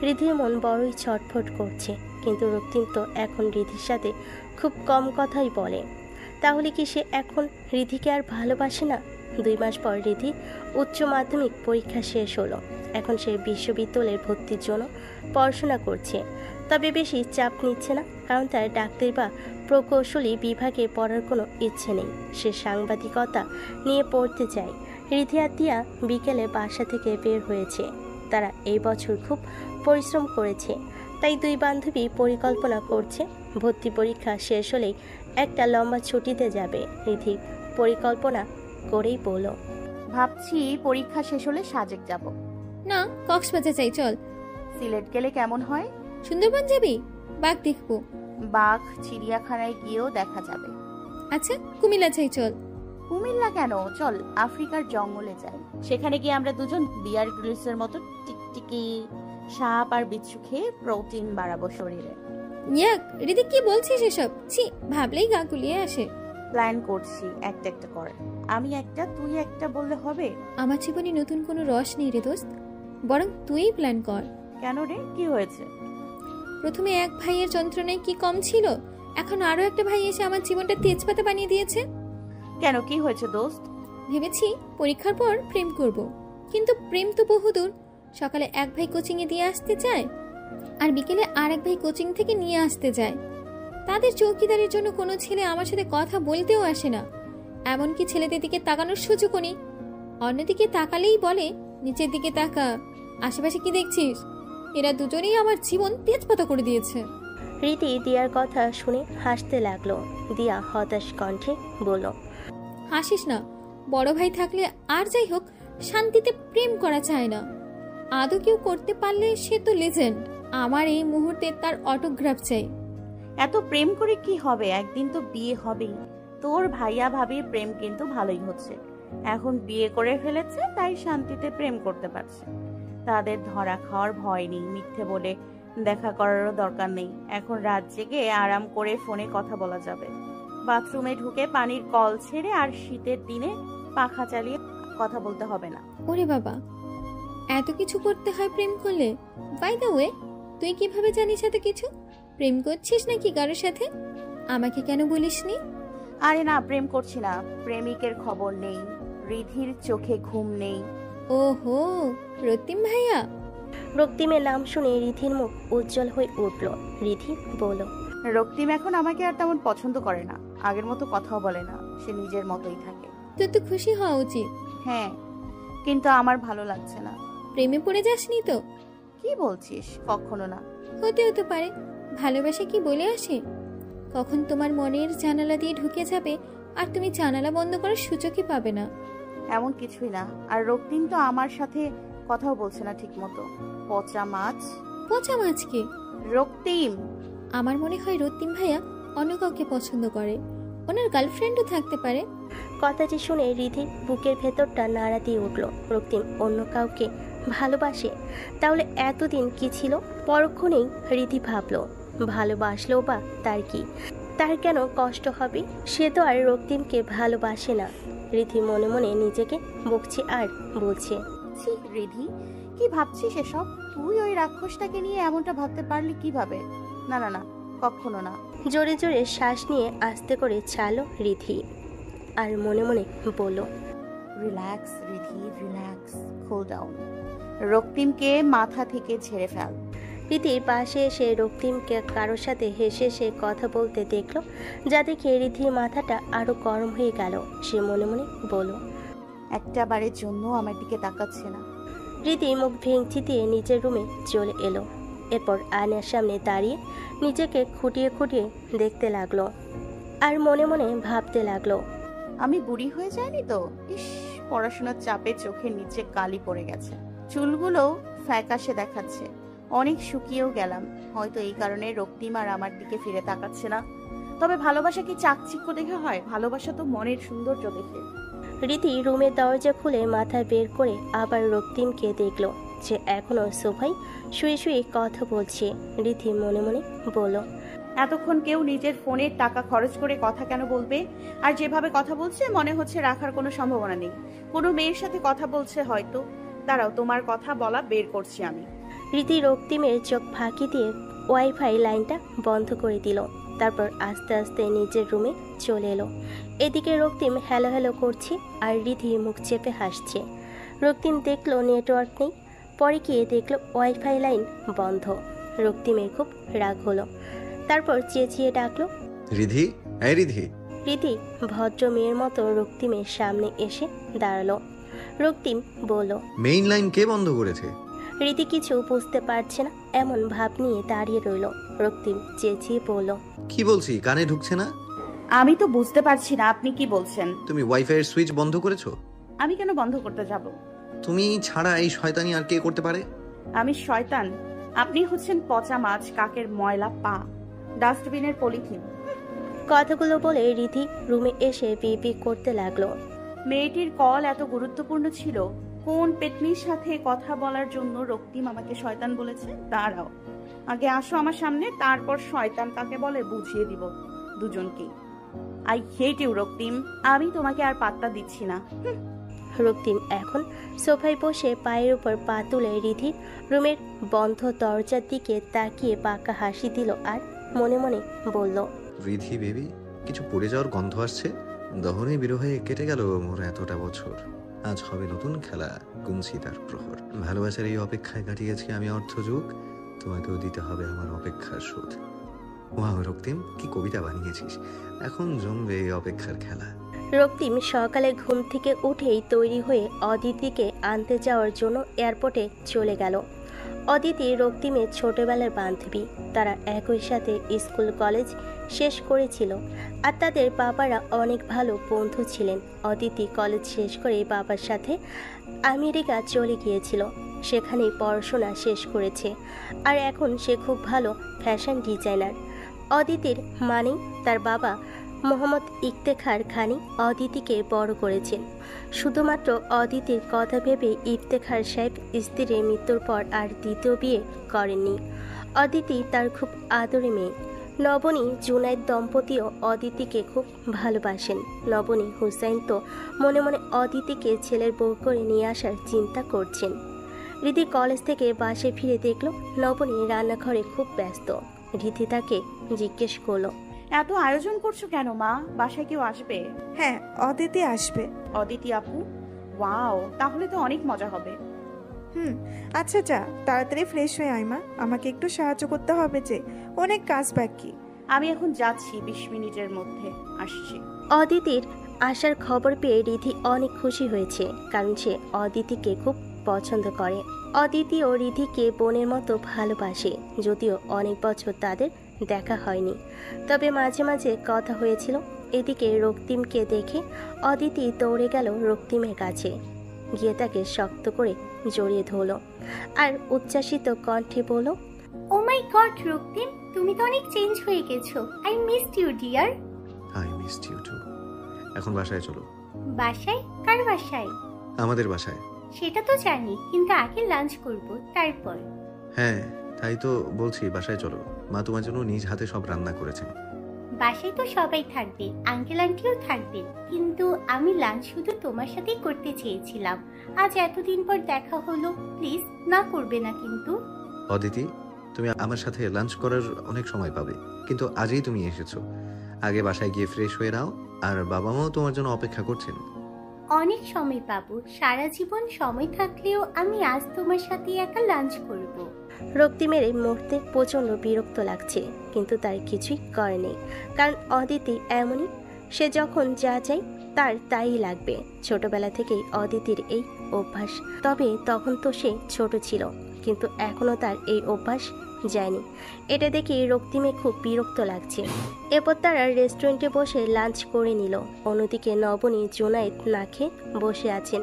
রিধির মন বড়ই ছটফট করছে। কিন্তু রক্তিম তো এখন রিধির সাথে খুব কম কথাই বলে। তাহলে কি সে এখন রিধিকে আর ভালোবাসে না? 2 মাস পর রিধি উচ্চ মাধ্যমিক পরীক্ষা শেষ হলো। এখন সে বিশ্ববিদ্যালয়ে ভর্তির জন্য পড়াশোনা করছে, তবে বেশি চাপ নিচ্ছে না, কারণ তার ডাক্তারি বা প্রকৌশলী বিভাগে পড়ার কোনো ইচ্ছে নেই। সে সাংবাদিকতা নিয়ে পড়তে চায়। রিধি আর দিয়া বিকেলে বাসা থেকে বের হয়েছে। তারা এই বছর খুব পরিশ্রম করেছে, তাই 2 বান্ধবী পরিকল্পনা করছে ভর্তি পরীক্ষা শেষ হলেই একটা লম্বা ছুটিতে যাবে। রিধি পরিকল্পনা করেই বলল, ভাবছি পরীক্ষা শেষ হলে সাজেক যাব। না, কক্সবাজার চাই, চল। সিলেট গেলে কেমন হয়? সুন্দরবন যাবি? বাঘ দেখবো। বাঘ চিড়িয়াখানায় গিয়েও দেখা যাবে। আচ্ছা, কুমিল্লা চাই, চল। কুমিল্লা কেন, চল আফ্রিকার জঙ্গলে যাই। সেখানে গিয়ে আমরা দুজন বিয়ার গ্রিলসের মতো টিকটিকি সাপ আর বিচ্ছু খেয়ে প্রোটিন বাড়াবো শরীরে। ইয়াক, রিদি কি বলছিস এসব? ছি, ভাবলেই গা গুলিয়ে আসে। প্ল্যান করছি একটা একটা করে। আমি একটা, তুই একটা বললে হবে? আমার জীবনে নতুন কোনো রস নেই রে দোস্ত, বরং তুই প্ল্যান কর। কেন রে, কি হয়েছে? প্রথমে এক ভাইয়ের যন্ত্রণায় কি কম ছিল, এখন আরো একটা ভাই এসে আমার জীবনটা তেজপাতা বানিয়ে দিয়েছে। কেন, কি হয়েছে দোস্ত? ভেবেছি পরীক্ষার পর প্রেম করব, কিন্তু প্রেম তো বহুদূর। সকালে এক ভাই কোচিং এ দিয়ে আসতে চায়, আর বিকেলে আর এক ভাই কোচিং থেকে নিয়ে আসতে যায়। তাদের চৌকিদারের জন্য কোনো ছেলে আমার সাথে কথা বলতেও আসে না, এমনকি ছেলেদের দিকে তাকানোর সুযোগও নেই। অন্যদিকে তাকালেই বলে, নিচের দিকে তাকা, আশেপাশে কি দেখছিস? এরা দুজনেই আমার জীবন তেজপাতা করে দিয়েছে। রীতি দিয়ার কথা শুনে হাসতে লাগলো। দিয়া হতাশ কণ্ঠে বলল, হাসিস না, বড় ভাই থাকলে আর যাই হোক শান্তিতে প্রেম করা চায় না। আদৌ কেউ করতে পারলে সে তো লেজেন্ড। আমার এই মুহূর্তে তার অটোগ্রাফ চাই। এত প্রেম করে কি হবে, একদিন তো বিয়ে হবেই। তোর ভাইয়া ভাবির প্রেম কিন্তু ভালোই হচ্ছে, এখন বিয়ে করে ফেলেছে তাই শান্তিতে প্রেম করতে পারছে। তাদের ধরা খাওয়ার ভয় নেই, মিথ্যে বলে দেখা করারও দরকার নেই। এখন রাত জেগে আরাম করে ফোনে কথা বলা যাবে, বাথরুমে ঢুকে পানির কল ছেড়ে আর শীতের দিনে পাখা চালিয়ে কথা বলতে হবে না। ওরে বাবা, এত কিছু করতে হয় প্রেম করলে? বাই দ্য ওয়ে, তুই কিভাবে জানিস এত কিছু? প্রেম করছিস নাকি কারোর সাথে? আমাকে কেন বলিসনি? আরে না, প্রেম করছি না। প্রেমিকের খবর নেই, রিধির চোখে ঘুম নেই। ওহো, রক্তিম ভাইয়া। রক্তিমের নাম শুনে রিধির মুখ উজ্জ্বল হয়ে উঠল। রিধি বলল, রক্তিম এখন আমাকে আর তেমন পছন্দ করে না, আগের মতো কথাও বলে না, সে নিজের মতোই থাকে। তোর তো খুশি হওয়া উচিত। হ্যাঁ, কিন্তু আমার ভালো লাগছে না। প্রেমে পড়ে যাসনি তো? কি বলছিস? কখনো না। হতে পারে, ভালোবাসা কি বলে আসে? কখন তোমার মনের জানালা দিয়ে ঢুকে যাবে আর তুমি জানালা বন্ধ করার সুযোগই পাবে না। এমন কিছুই না। আর রক্তিম তো আমার সাথে কথাও বলছে না ঠিক মতো। পচা মাছ। পচা মাছ কি? রক্তিম। আমার মনে হয় রক্তিম ভাইয়া অন্য কাউকে পছন্দ করে, ওনার গার্লফ্রেন্ডও থাকতে পারে। কথাটি শুনে রিধির বুকের ভেতরটা নাড়া দিয়ে উঠল। রক্তিম অন্য কাউকে ভালোবাসে? তাহলে এতদিন কি ছিল? পরক্ষণেই রিধি ভাবল, ভালোবাসলেও বা তার কি, তার কেন কষ্ট হবে? সে তো আর রক্তিমকে ভালোবাসে না। রিধি মনে মনে নিজেকে বকছে আর বলছে, ছি রিধি, কি ভাবছিস এসব? তুই ওই রাক্ষসটাকে নিয়ে এমনটা ভাবতে পারলি কিভাবে? না না না, কখনো না। জোরে জোরে শ্বাস নিয়ে আস্তে করে ছাড়লো রিধি আর মনে মনে বলল, relax Ridhi, relax, cool down. রক্তিমকে মাথা থেকে ঝেড়ে ফেল। রিধি পাশে এসে রক্তিমকে কারোর সাথে হেসে সে কথা বলতে দেখলো, যা দেখে রিধির মাথাটা আরো গরম হয়ে গেল। সে মনে মনে বলল, একটা বারের জন্য আমার দিকে তাকাচ্ছে না। রিধি মুখ ভেঙচি দিয়ে নিজের রুমে চলে এলো। এরপর আয়নার সামনে দাঁড়িয়ে নিজেকে খুঁটিয়ে খুঁটিয়ে দেখতে লাগলো আর মনে মনে ভাবতে লাগলো, আমি বুড়ি হয়ে যায়নি তো? ইস, পড়াশোনার চাপে চোখের নিচে কালি পড়ে গেছে, চুলগুলো ফ্যাকাশে দেখাচ্ছে, অনেক শুকিয়েও গেলাম। হয়তো এই কারণে রক্তিম আর আমার দিকে ফিরে তাকাচ্ছে না। তবে ভালোবাসা কি চাকচিক্য দেখে হয়? ভালোবাসা তো মনের সৌন্দর্য দেখে। রীতি রুমের দরজা খুলে মাথা বের করে আবার রক্তিমকে দেখলো, যে এখনো সোফায় শুয়ে শুয়ে কথা বলছে। রীতি মনে মনে বলল, এতক্ষণ কেউ নিজের ফোনের টাকা খরচ করে কথা কেন বলবে? আর যেভাবে কথা বলছে মনে হচ্ছে রাখার কোনো সম্ভাবনা নেই। কোনো মেয়ের সাথে কথা বলছে হয়তো। দাঁড়াও, তোমার কথা বলা বের করছি আমি। রীতি রক্তিমের চোখ ফাঁকি দিয়ে ওয়াইফাই লাইনটা বন্ধ করে দিল। তারপর আস্তে আস্তে নিজের রুমে চলে এলো। এদিকে রক্তিম হ্যালো হ্যালো করছে আর রীতি মুখ চেপে হাসছে। রক্তিম দেখলো নেটওয়ার্ক নেই, পরে গিয়ে দেখলো ওয়াইফাই লাইন বন্ধ। রক্তিমের খুব রাগ হলো, তারপর চেঁচিয়ে ডাকলো, রিধি, এই রিধি। রীতি ভদ্র মেয়ের মতো রক্তিমের সামনে এসে দাঁড়ালো। রক্তিম বলল, মেইন লাইন কে বন্ধ করেছে? রীতি কিছু বুঝতে পারছে না, এমন ভাব নিয়ে দাঁড়িয়ে রইল। রক্তিম চেঁচিয়ে বলল, কি বলছি কানে ঢুকছে না? আমি তো বুঝতে পারছি না আপনি কি বলছেন। তুমি ওয়াইফাই এর সুইচ বন্ধ করেছো? আমি কেন বন্ধ করতে যাব? তুমি ছাড়া এই শয়তানি আর কে করতে পারে? আমি শয়তান? আপনি হচ্ছেন পচা মাছ, কাকের ময়লা পা, ডাস্টবিনের পলিথিন। কথাগুলো বলে রীতি রুমে এসে বিপি করতে লাগলো। মেয়েটির কল এত গুরুত্বপূর্ণ ছিল? কোন পেতনির সাথে কথা বলার জন্য রক্তিম আমাকে শয়তান বলেছে? দাঁড়াও, আগে আসো আমার সামনে, তারপর শয়তান কাকে বলে বুঝিয়ে দিব দুজনকে। আই হেট ইউ রক্তিম, আমি তোমাকে আর পাত্তা দিচ্ছি না। রক্তিম এখন সোফায় বসে পায়ের উপর পা তুলে রীতির রুমের বন্ধ দরজার দিকে তাকিয়ে পাকা হাসি দিল আর মনে মনে বলল, রিধি বেবি, কিছু পড়ে যাওয়ার গন্ধ আসছে। দহনে বিরহে কেটে গেল মোর এতটা বছর। আজ হবে নতুন খেলা, গুনছি তার প্রহর। ভালোবাসার এই অপেক্ষায় কাটিয়েছি আমি অর্ধযুগ, তোমাকেও দিতে হবে আমার অপেক্ষার শোধ। ওয়াও রক্তিম, কি কবিতা বানিয়েছিস! এখন জমবে এই অপেক্ষার খেলা। রক্তিম সকালে ঘুম থেকে উঠেই তৈরি হয়ে অদিতিকে আনতে যাওয়ার জন্য এয়ারপোর্টে চলে গেল। অদিতি রক্তিমের ছোটবেলার বান্ধবী, তারা একই সাথে স্কুল কলেজ শেষ করেছিল আর তাদের বাবারা অনেক ভালো বন্ধু ছিলেন। অদিতি কলেজ শেষ করে বাবার সাথে আমেরিকা চলে গিয়েছিল, সেখানেই পড়াশোনা শেষ করেছে আর এখন সে খুব ভালো ফ্যাশন ডিজাইনার। অদিতির মানেই তার বাবা মোহাম্মদ ইফতেখার খানি অদিতিকে বড় করেছেন। শুধুমাত্র অদিতির কথা ভেবে ইফতেখার সাহেব স্ত্রীর মৃত্যুর পর আর দ্বিতীয় বিয়ে করেননি। অদিতি তার খুব আদরে মেয়ে। নবনী জুনাইদ দম্পতিও অদিতিকে খুব ভালোবাসেন। নবনী হুসাইন তো মনে মনে অদিতিকে ছেলের বউ করে নিয়ে আসার চিন্তা করছেন। রীতি কলেজ থেকে বাসে ফিরে দেখল নবনী রান্নাঘরে খুব ব্যস্ত। রীতি তাকে জিজ্ঞেস করলো, এত আয়োজন করছো কেন মা? বাসায় কেউ আসবে? হ্যাঁ, অদিতি আসবে। অদিতি আপু? ওয়াও, তাহলে তো অনেক মজা হবে। আচ্ছা যা, তাড়াতাড়ি ফ্রেশ হয়ে আয় মা, আমাকে একটু সাহায্য করতে হবে যে, অনেক কাজ বাকি। আমি এখন যাচ্ছি, 20 মিনিটের মধ্যে আসছি। অদিতির আসার খবর পেয়ে রিধি অনেক খুশি হয়েছে, কারণ সে অদিতিকে খুব পছন্দ করে। অদিতি ও রিধিকে বোনের মতো ভালোবাসে, যদিও অনেক বছর তাদের দেখা হয়নি, তবে মাঝে মাঝে কথা হয়েছিল। এদিকে রক্তিমকে দেখে অদিতি দৌড়ে গেল রক্তিমের কাছে, গিয়ে তাকে শক্ত করে জড়িয়ে ধরল আর উচ্ছ্বাসিত কণ্ঠে বলল, ও মাই গড রক্তিম, তুমি তো অনেক চেঞ্জ হয়ে গেছো। I missed you dear. I missed you too. এখন বাসায় চলো। বাসায়? কার বাসায়? আমাদের বাসায়। সেটা তো জানি, কিন্তু আগে লাঞ্চ করব, তারপর। হ্যাঁ, তাই তো বলছি, বাসায় চলো। মা তোমার জন্য নিজ হাতে সব রান্না করেছেন। বাসায় তো সবাই থাকবে, আঙ্কেল আন্টিও থাকবে, কিন্তু আমি লাঞ্চ শুধু তোমার সাথেই করতে চেয়েছিলাম। আজ এতদিন পর দেখা হলো, প্লিজ না করবে না কিন্তু। অদিতি, তুমি আমার সাথে লাঞ্চ করার অনেক সময় পাবে, কিন্তু আজই তুমি এসেছো। আগে বাসায় গিয়ে ফ্রেশ হয়ে নাও, আর বাবা মাও তোমার জন্য অপেক্ষা করছেন। অনেক সময় পাবো, সারা জীবন সময় থাকলেও আমি আজ তোমার সাথে একা লাঞ্চ করব। রক্তিমের এই মুহূর্তে প্রচন্ড বিরক্ত লাগছে, কিন্তু তার কিছুই করে নেই, কারণ অদিতি এমনই, সে যখন যা চাই তার তাই লাগবে। ছোটবেলা থেকেই অদিতির এই অভ্যাস, তবে তখন তো সে ছোট ছিল, কিন্তু এখনো তার এই অভ্যাস যায়নি। এটা দেখে রক্তিমে খুব বিরক্ত লাগছে। এরপর তারা রেস্টুরেন্টে বসে লাঞ্চ করে নিল। অন্যদিকে নবনী জুনায়েদ না খেয়ে বসে আছেন।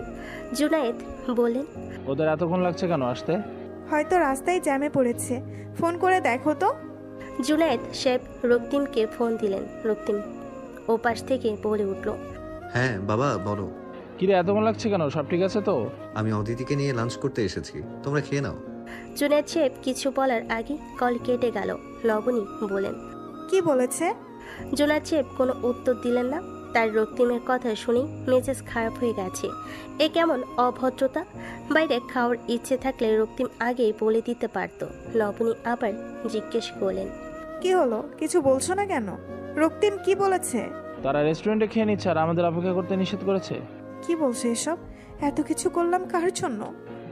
জুনায়েদ বলেন, ওদের এতক্ষণ লাগছে কেন আসতে? হয়তো রাস্তায় জ্যামে পড়েছে, ফোন করে দেখো তো। জুনায়েদ সাহেব রক্তিমকে ফোন দিলেন। রক্তিম ওপাশ থেকে বলে উঠল, হ্যাঁ বাবা বলো। কিরে এতক্ষণ লাগছে কেন? সব ঠিক আছে তো? আমি অদিতিকে নিয়ে লাঞ্চ করতে এসেছি, তোমরা খেয়ে নাও। জুনায়েদ সাহেব কিছু বলার আগে কল কেটে গেল। নবনী বলেন, কি বলেছে? জুনায়েদ সাহেব কোনো উত্তর দিলেন না। তার রক্তিমের কথা শুনেই মেজাজ খারাপ হয়ে গেছে। এ কেমন অভদ্রতা! বাইরে খাওয়ার ইচ্ছে থাকলে রক্তিম আগেই বলে দিতে পারত। নবনী আবার জিজ্ঞেস করলেন, কি হলো, কিছু বলছো না কেন? রক্তিম কি বলেছে? তারা রেস্টুরেন্টে খেয়ে নিচ্ছে আর আমাদের অপেক্ষা করতে নিষেধ করেছে। কি বলছে এসব? এত কিছু করলাম কার জন্য?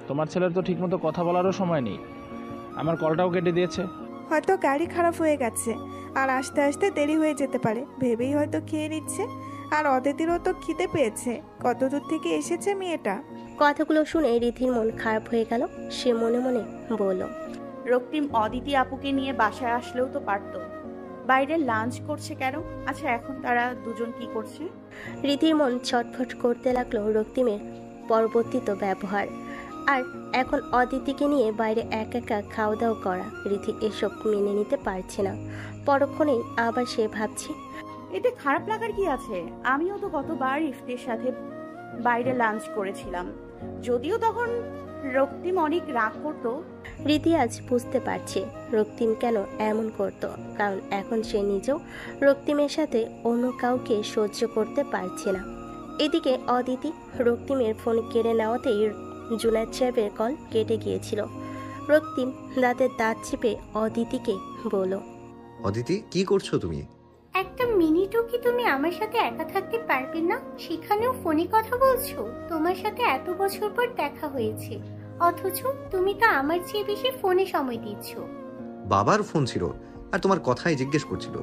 তোমার ছেলের তো ঠিকমতো কথা বলারও সময় নেই, আমার কলটাও কেটে দিয়েছে। হয়তো গাড়ি খারাপ হয়ে গেছে আর আসতে আসতে দেরি হয়ে যেতে পারে ভেবেই হয়তো খেয়ে নিচ্ছে। আর অদিতিরও তো খিদে পেয়েছে, কত দূর থেকে এসেছে মেয়েটা। কথাগুলো শুনে রিধির মন খারাপ হয়ে গেল। সে মনে মনে বলল, রক্তিম অদিতি আপুকে নিয়ে বাসায় আসলেও তো পারতো, বাইরে লাঞ্চ করছে কেন? আচ্ছা এখন তারা দুজন কি করছে? রিধির মন ছটফট করতে লাগলো রক্তিমের পরবর্তীত ব্যবহার, আর এখন অদিতিকে নিয়ে বাইরে একা একা খাওয়া দাওয়া করা। রিধি এসব মেনে নিতে পারছে না। পরক্ষণেই আবার সে ভাবছে, এতে খারাপ লাগার কি আছে? আমিও তো কতবার ইফতির সাথে বাইরে লাঞ্চ করেছিলাম, যদিও তখন রক্তিম অনেক রাগ করতো। রিধি আজ বুঝতে পারছে রক্তিম কেন এমন করত, কারণ এখন সে নিজেও রক্তিমের সাথে অন্য কাউকে সহ্য করতে পারছে না। এদিকে অদিতি রক্তিমের ফোন কেড়ে নেওয়াতেই জুনায়েদ সাহেবের কল কেটে গিয়েছিল। রক্তিম দাঁতের দাঁত চেপে অদিতিকে বলল, অদিতি কি করছো তুমি? একটা মিনিটও কি তুমি আমার সাথে একা থাকতে পারবে না? সেখানেও ফোনে কথা বলছো। তোমার সাথে এত বছর পর দেখা হয়েছে, অথচ তুমি তো আমার চেয়ে বেশি ফোনে সময় দিচ্ছ। বাবার ফোন ছিল আর তোমার কথাই জিজ্ঞেস করছিল।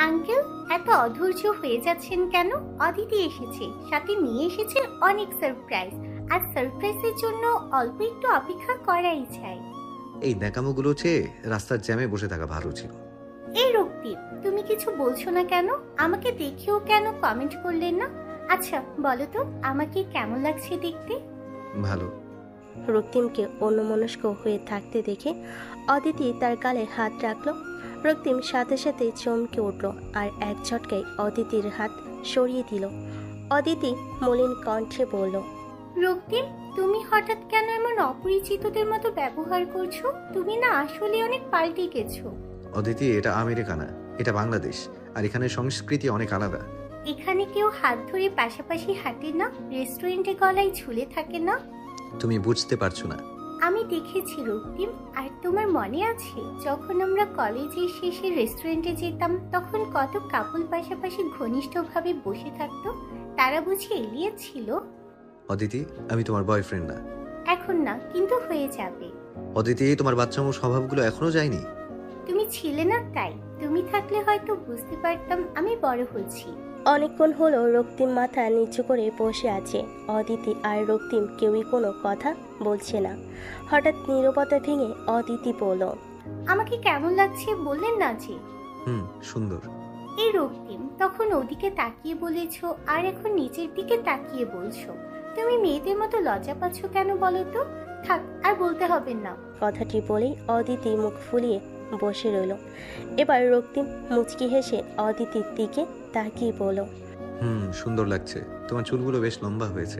আঙ্কেল এত অধৈর্য হয়ে যাচ্ছেন কেন? অদিতি এসেছে, সাথে নিয়ে এসেছে অনেক সারপ্রাইজ, আর সারপ্রাইজের জন্য অল্প একটু অপেক্ষা করাই চাই। এই ন্যাকামোগুলো চেয়ে রাস্তার জ্যামে বসে থাকা ভালো ছিল। এই রক্তিম তুমি কিছু বলছো না কেন? আমাকে দেখেও কেন কমেন্ট করলেন না? আচ্ছা বলো তো আমাকে কেমন লাগছে দেখতে? ভালো। রক্তিমকে অন্যমনস্ক হয়ে থাকতে দেখে অদিতি তার গালে হাত রাখলো। রক্তিম সাথে সাথে চমকে উঠল আর এক ঝটকায় অদিতির হাত সরিয়ে দিল। অদিতি মলিন কণ্ঠে বলল, রক্তিম তুমি হঠাৎ কেন এমন অপরিচিতদের মতো ব্যবহার করছো? তুমি না আসলে অনেক পাল্টে গেছো। অদিতি এটা আমেরিকা না, এটা বাংলাদেশ, আর এখানে সংস্কৃতি অনেক আলাদা। এখানে কেউ হাত ধরে পাশাপাশি হাঁটে না, রেস্টুরেন্টে গলায় ঝুলে থাকে না। তুমি বুঝতে পারছো না। আমি দেখেছি রক্তিম, আর তোমার মনে আছে যখন আমরা কলেজের শেষে রেস্টুরেন্টে যেতাম তখন কত কাপল পাশাপাশি ঘনিষ্ঠভাবে বসে থাকতো? তারা বুঝি এলিয়েট ছিল? অদিতি আমি তোমার বয়ফ্রেন্ড না। এখন না, কিন্তু হয়ে যাবে। অদিতি তোমার বাচ্চামো স্বভাবগুলো এখনো যায়নি। তুমি ছিলে না তাই, তুমি থাকলে হয়তো বুঝতে পারতাম আমি বড় হচ্ছি। অনেকক্ষণ হলো রক্তিম মাথা নিচু করে বসে আছে। অদিতি আর রক্তিম কেউই কোনো কথা বলছে না। হঠাৎ নীরবতা ভেঙে অদিতি বলল, আমাকে কেমন লাগছে বললেন না যে? সুন্দর। এই রক্তিম তখন ওদিকে তাকিয়ে বলেছো আর এখন নিচের দিকে তাকিয়ে বলছো। তুমি মেয়েদের মতো লজ্জা পাচ্ছ কেন বলো তো? থাক আর বলতে হবে না। কথাটি বলেই অদিতি মুখ ফুলিয়ে বসে রইল। এবার রক্তিম মুচকি হেসে অদিতির দিকে তাকিয়ে বলল, সুন্দর লাগছে, তোমার চুলগুলো বেশ লম্বা হয়েছে।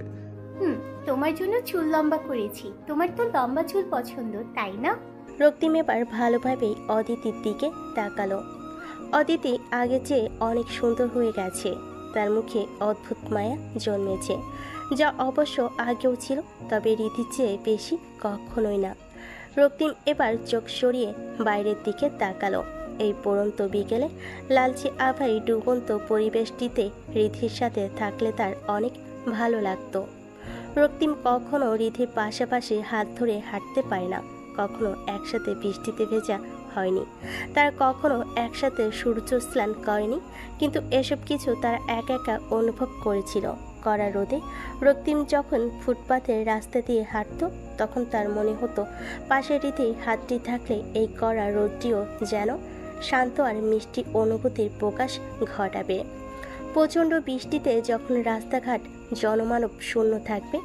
তোমার জন্য চুল লম্বা করেছি, তোমার তো লম্বা চুল পছন্দ তাই না? রক্তিম এবার ভালোভাবেই অদিতির দিকে তাকালো। অদিতি আগে চেয়ে অনেক সুন্দর হয়ে গেছে। তার মুখে অদ্ভুত মায়া জন্মেছে, যা অবশ্য আগেও ছিল, তবে রীতির চেয়ে বেশি কখনোই না। রক্তিম এবার চোখ সরিয়ে বাইরের দিকে তাকালো। এই পড়ন্ত বিকেলে লালচে আভায় ডুবন্ত পরিবেশটিতে রিধির সাথে থাকলে তার অনেক ভালো লাগতো। রক্তিম কখনো রিধির পাশাপাশি হাত ধরে হাঁটতে পারে না, কখনো একসাথে বৃষ্টিতে ভেজা হয়নি, তারা কখনো একসাথে সূর্য স্নান করেনি, কিন্তু এসব কিছু তারা একা একা অনুভব করেছিল। কড়া রোদে রক্তিম যখন ফুটপাথের রাস্তা দিয়ে হাঁটত তখন তার মনে হতো পাশে রীতির হাতটি থাকলে এই কড়া রোদটিও যেন শান্ত আর মিষ্টি অনুভূতির প্রকাশ ঘটাবে। প্রচণ্ড বৃষ্টিতে যখন রাস্তাঘাট জনমানব শূন্য থাকবে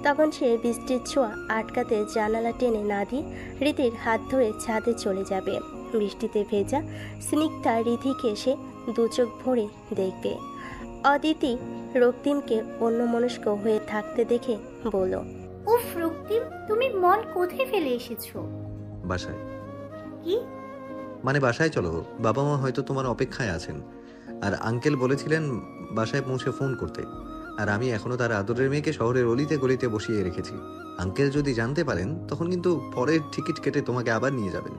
তখন সে বৃষ্টির ছোঁয়া আটকাতে জানালা টেনে না দিয়ে রীতির হাত ধরে ছাদে চলে যাবে। বৃষ্টিতে ভেজা স্নিগ্ধা রীতিকে সে দুচোখ ভরে দেখবে। অদিতি রক্তিমকে অন্যমনস্ক হয়ে থাকতে দেখে বলল, উফ রক্তিম, তুমি মন কোথায় ফেলে এসেছো? বাসায়। কি মানে বাসায় চলো, বাবা মা হয়তো তোমার অপেক্ষায় আছেন। আর আঙ্কেল বলেছিলেন বাসায় পৌঁছে ফোন করতে। আর আমি এখনো তার আদরের মেয়েকে শহরের অলিতে গলিতে বসিয়ে রেখেছি। আঙ্কেল যদি জানতে পারেন তখন কিন্তু পরের টিকিট কেটে তোমাকে আবার নিয়ে যাবেন।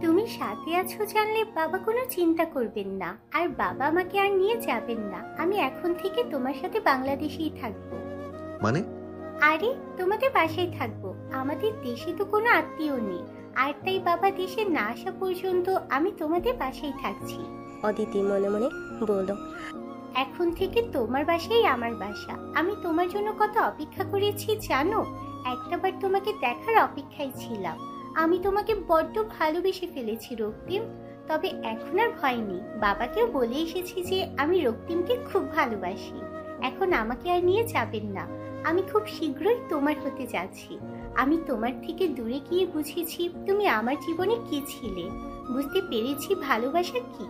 তুমি সাথে আছো জানলে বাবা কোনো চিন্তা করবেন না, আর বাবা আমাকে আর নিয়ে যাবেন না। আমি এখন থেকে তোমার সাথে বাংলাদেশেই থাকবো। মানে? আরে তোমাদের বাসায় থাকবো, আমাদের দেশে তো কোনো আত্মীয় নেই, আর তাই বাবা দেশে না আসা পর্যন্ত আমি তোমাদের বাসায় থাকছি। অদিতি মনে মনে বলল, এখন থেকে তোমার বাসাই আমার বাসা। আমি তোমার জন্য কত অপেক্ষা করেছি জানো? একটাবার তোমাকে দেখার অপেক্ষায় ছিলাম। আমি তোমাকে বড্ড ভালোবেসে ফেলেছি রক্তিম। তবে এখন আর ভয় নেই, বাবাকেও বলে এসেছি যে আমি রক্তিমকে খুব ভালোবাসি। এখন আমাকে আর নিয়ে যাবেন না, আমি খুব শীঘ্রই তোমার হতে যাচ্ছি। আমি তোমার থেকে দূরে গিয়ে বুঝেছি তুমি আমার জীবনে কি ছিলে, বুঝতে পেরেছি ভালোবাসা কি,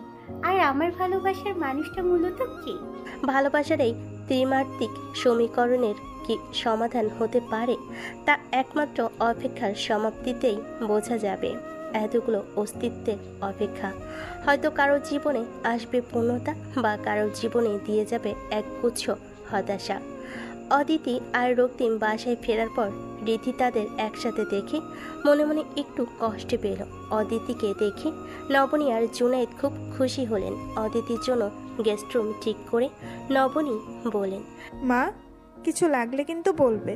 আর আমার ভালোবাসার মানুষটা মূলত কে। ভালোবাসার এই ত্রিমাত্রিক সমীকরণের কি সমাধান হতে পারে তা একমাত্র অপেক্ষার সমাপ্তিতেই বোঝা যাবে। এতগুলো অস্তিত্বের অপেক্ষা, হয়তো কারো জীবনে আসবে পূর্ণতা, বা কারো জীবনে দিয়ে যাবে একগুচ্ছ হতাশা। অদিতি আর রক্তিম বাসায় ফেরার পর রীতি তাদের একসাথে দেখে মনে মনে একটু কষ্ট পেল। অদিতিকে দেখে নবনী আর জুনাইদ খুব খুশি হলেন। অদিতির জন্য গেস্ট রুম ঠিক করে নবনী বলেন, মা কিছু লাগলে কিন্তু বলবে।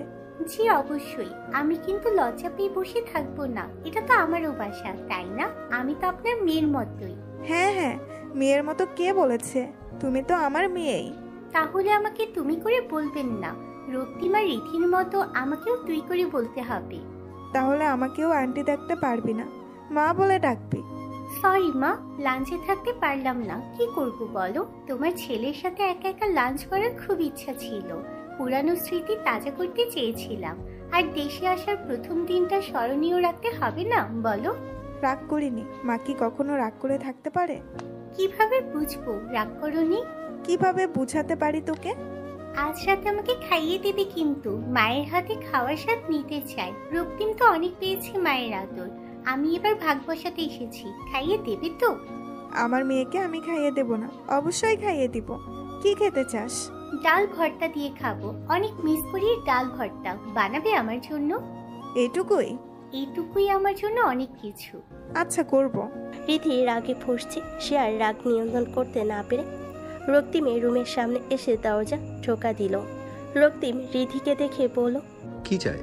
জি অবশ্যই, আমি কিন্তু লজ্জা পেয়ে বসে থাকবো না। এটা তো আমারও বাসা, তাই না? আমি তো আপনার মেয়ের মতোই। হ্যাঁ হ্যাঁ, মেয়ের মতো কে বলেছে? তুমি তো আমার মেয়েই। তাহলে আমাকে তুমি করে বলবেন না, রক্তিমা রীতির মতো আমাকেও তুই করে বলতে হবে। তাহলে আমাকেও আন্টি ডাকতে পারবি না, মা বলে ডাকবি। সরি মা, লাঞ্চে থাকতে পারলাম না। কি করব বলো? তোমার ছেলের সাথে একা একা লাঞ্চ করার খুব ইচ্ছা ছিল। পুরানো স্মৃতি তাজা করতে চেয়েছিলাম, আর দেশে আসার প্রথম দিনটা স্মরণীয় রাখতে হবে না বলো? রাগ করিনি। মা কি কখনো রাগ করে থাকতে পারে? কিভাবে বুঝবো রাগ করনি? কিভাবে বুঝাতে পারি তোকে? আজ রাতে আমাকে খাইয়ে দেবে কিন্তু। মায়ের হাতে খাওয়ার স্বাদ নিতে চাই। রক্তিম তো অনেক পেয়েছে মায়ের আদর, আমি এবার ভাগ বসাতে এসেছি। খাইয়ে দেবে তো? আমার মেয়েকে আমি খাইয়ে দেব না? অবশ্যই খাইয়ে দিব। কি খেতে চাস? ডাল ভর্তা দিয়ে খাবো, অনেক মিস করি ডাল ভর্তা। বানাবে আমার জন্য? এইটুকুই? এইটুকুই আমার জন্য অনেক কিছু। আচ্ছা করব। রীতি রাগে ফুঁসছে, সে আর রাগ নিয়ন্ত্রণ করতে না পেরে রক্তিমের রুমের সামনে এসে দরজা ঠোকা দিল। রক্তিম রিধিকে দেখে বলল, কি চাই?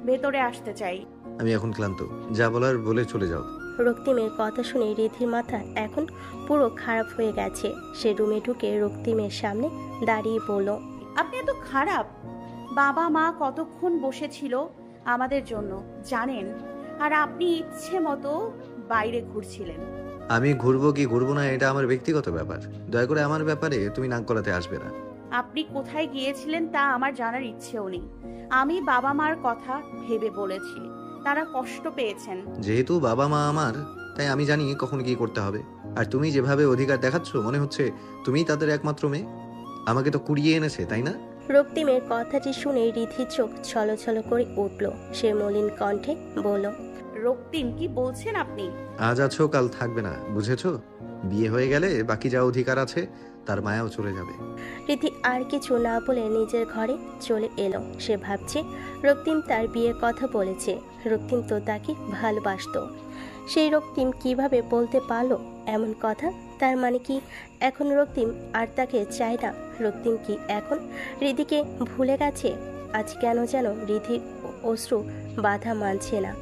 ভেতরে আসতে চাই। আমি এখন ক্লান্ত, যা বলার বলে চলে যাও। রক্তিমের কথা শুনে রিধির মাথা এখন পুরো খারাপ হয়ে গেছে। সে রুমে ঢুকে রক্তিমের সামনে দাঁড়িয়ে বলল, আপনি এত খারাপ? বাবা মা কতক্ষণ বসেছিল আমাদের জন্য জানেন, আর আপনি ইচ্ছে মতো বাইরে ঘুরছিলেন। আমি ঘুরবো কি ঘুরবো না এটা আমার ব্যক্তিগত ব্যাপার। দয়া করে আমার ব্যাপারে তুমি নাক গলাতে আসবে না। আপনি কোথায় গিয়েছিলেন তা আমার জানার ইচ্ছেও নেই। আমি বাবা মার কথা ভেবে বলেছি, তারা কষ্ট পেয়েছেন। যেহেতু বাবা মা আমার, তাই আমি জানি কখন কি করতে হবে। আর তুমি যেভাবে অধিকার দেখাচ্ছ মনে হচ্ছে তুমিই তাদের একমাত্র মেয়ে। আমাকে তো কুড়িয়ে এনেছে, তাই না? রক্তিমের কথাটি শুনে রিধির চোখ ছলছল করে উঠল। সে মলিন কণ্ঠে বলল, রক্তিম কি বলছেন আপনি? আজ আছো কাল থাকবে না, বুঝেছো? বিয়ে হয়ে গেলে বাকি যা অধিকার আছে তার মায়াও চলে যাবে। রিধি আর কিছু না বলে নিজের ঘরে চলে এলো। সে ভাবছে রক্তিম তার বিয়ের কথা বলেছে। রক্তিম তো তাকে ভালোবাসতো। সেই রক্তিম কিভাবে বলতে পারলো এমন কথা? তার মানে কি এখন রক্তিম আর তাকে চায় না? রক্তিম কি এখন রিধিকে ভুলে গেছে? আজ কেন যেন রিধির অশ্রু বাধা মানছে না।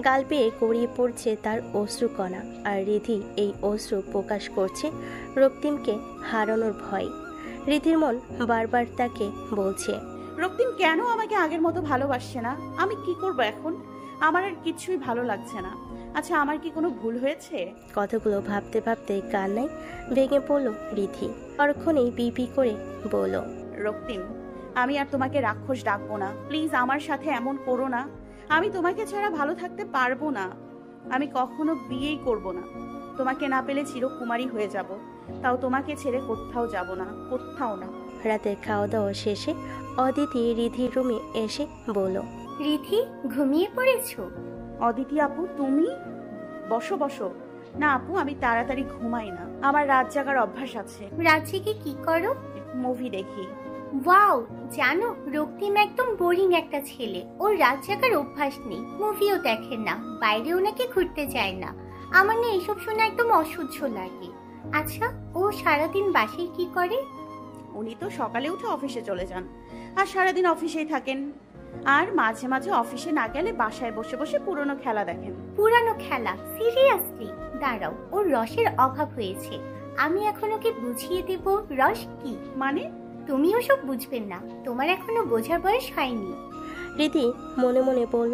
গাল পেয়ে গড়িয়ে পড়ছে তার অশ্রুকণা, আর রিধি এই অশ্রু প্রকাশ করছে রক্তিমকে হারানোর ভয়। রিধির মন বারবার তাকে বলছে, রক্তিম কেন আমাকে আগের মতো ভালোবাসছে না? আমি কি করব এখন? আমার আর কিছুই ভালো লাগছে না। আচ্ছা, আমার কি কোনো ভুল হয়েছে? কথাগুলো ভাবতে ভাবতে কান্নায় ভেঙে পড়ল রিধি। পরক্ষণেই বিপি করে বলল, রক্তিম, আমি আর তোমাকে রাক্ষস ডাকবো না। প্লিজ আমার সাথে এমন করো না। আমি তোমাকে ছাড়া ভালো থাকতে পারবো না। আমি কখনো বিয়েই করব না। তোমাকে না পেলে চিরকুমারী হয়ে যাব। তাও তোমাকে ছেড়ে কোথাও যাব না, কোথাও না। রাতের খাওয়া দাওয়া শেষে অদিতি রিধির রুমে এসে বলল, রিধি, ঘুমিয়ে পড়েছো? অদিতি আপু, তুমি? বসো বসো। না আপু, আমি তাড়াতাড়ি ঘুমাই না। আমার রাত জাগার অভ্যাস আছে। রাত জেগে কি করো? মুভি দেখি। ওয়াও, জানো রক্তিম একদম বোরিং একটা ছেলে। ওর রাত জাগার অভ্যাস নেই, মুভিও দেখেন না, বাইরেও নাকি ঘুরতে যায় না। আমার না এসব শুনে একদম অসহ্য লাগে। আচ্ছা, ও সারাদিন বাসায় কি করে? উনি তো সকালে উঠে অফিসে চলে যান, আর সারাদিন অফিসেই থাকেন। আর মাঝে মাঝে অফিসে না গেলে বাসায় বসে বসে পুরনো খেলা দেখেন। পুরানো খেলা? সিরিয়াসলি? দাঁড়াও, ওর রসের অভাব হয়েছে। আমি এখন ওকে বুঝিয়ে দেব রস কি। মানে? তুমি ওসব বুঝবেন না, তোমার এখনো বোঝার বয়স হয়নি। রিধি মনে মনে বলল,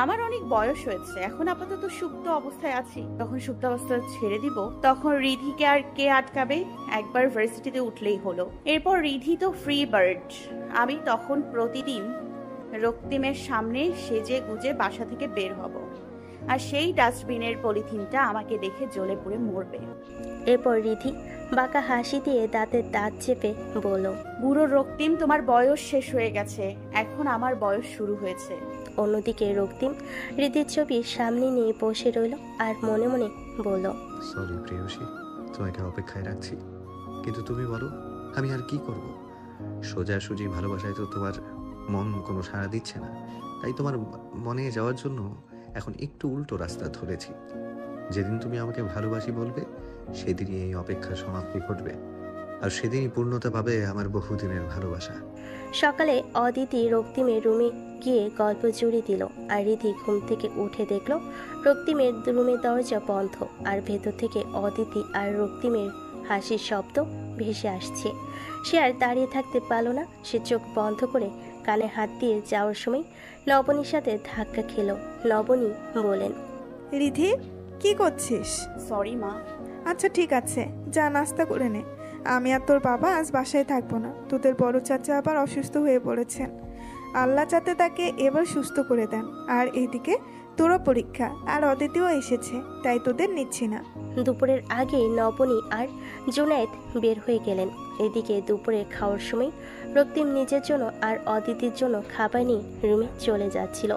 আমার অনেক বয়স হয়েছে, এখন আপাতত সুপ্ত অবস্থায় আছি। তখন সুপ্ত অবস্থা ছেড়ে দিব, তখন রিধিকে আর কে আটকাবে? একবার ভার্সিটিতে উঠলেই হলো। এরপর রিধি তো ফ্রি বার্ড। আমি তখন প্রতিদিন রক্তিমের সামনে সেজে গুজে বাসা থেকে বের হব, আর সেই ডাস্টবিনের পলিথিনটা আমাকে দেখে জ্বলে পুড়ে মরবে। এরপর রিধি বাঁকা হাসি দিয়ে দাঁতের দাঁত চেপে বলল, বুড়ো রক্তিম, তোমার বয়স শেষ হয়ে গেছে, এখন আমার বয়স শুরু হয়েছে। অন্যদিকে রক্তিম রিধির ছবি সামনে নিয়ে বসে রইল আর মনে মনে বলল, সরি প্রেয়সী, তোমাকে অপেক্ষায় রাখছি। কিন্তু তুমি বলো, আমি আর কি করব? সোজাসুজি ভালোবাসায় তো তোমার মন কোনো সাড়া দিচ্ছে না। তাই তোমার মনে যাওয়ার জন্য এখন একটু উল্টো রাস্তা ধরেছি। যেদিন তুমি আমাকে ভালোবাসি বলবে, সেদিনই এই অপেক্ষার সমাপ্তি ঘটবে, আর সেদিনই পূর্ণতা পাবে আমার বহুদিনের ভালোবাসা। সকালে অদিতি রক্তিমের রুমে গিয়ে গল্প জুড়ে দিল, আর রিধি ঘুম থেকে উঠে দেখল রক্তিমের রুমের দরজা বন্ধ, আর ভেতর থেকে অদিতি আর রক্তিমের হাসির শব্দ ভেসে আসছে। সে আর দাঁড়িয়ে থাকতে পারল না। সে চোখ বন্ধ করে কানে হাত দিয়ে যাওয়ার সময় নবনীর সাথে ধাক্কা খেল। নবনী বলেন, রিধি, কি করছিস? সরি মা। আচ্ছা ঠিক আছে, যা নাস্তা করে নে। আমি আর তোর বাবা আজ বাসায় থাকবো না। তোদের বড় চাচা আবার অসুস্থ হয়ে পড়েছেন। আল্লাহ যাতে তাকে এবার সুস্থ করে দেন। আর এদিকে তোরও পরীক্ষা, আর অদিতিও এসেছে, তাই তোদের নিচ্ছি না। দুপুরের আগে নবনী আর জুনায়েদ বের হয়ে গেলেন। এদিকে দুপুরে খাওয়ার সময় রক্তিম নিজের জন্য আর অদিতির জন্য খাবার নিয়ে রুমে চলে যাচ্ছিল।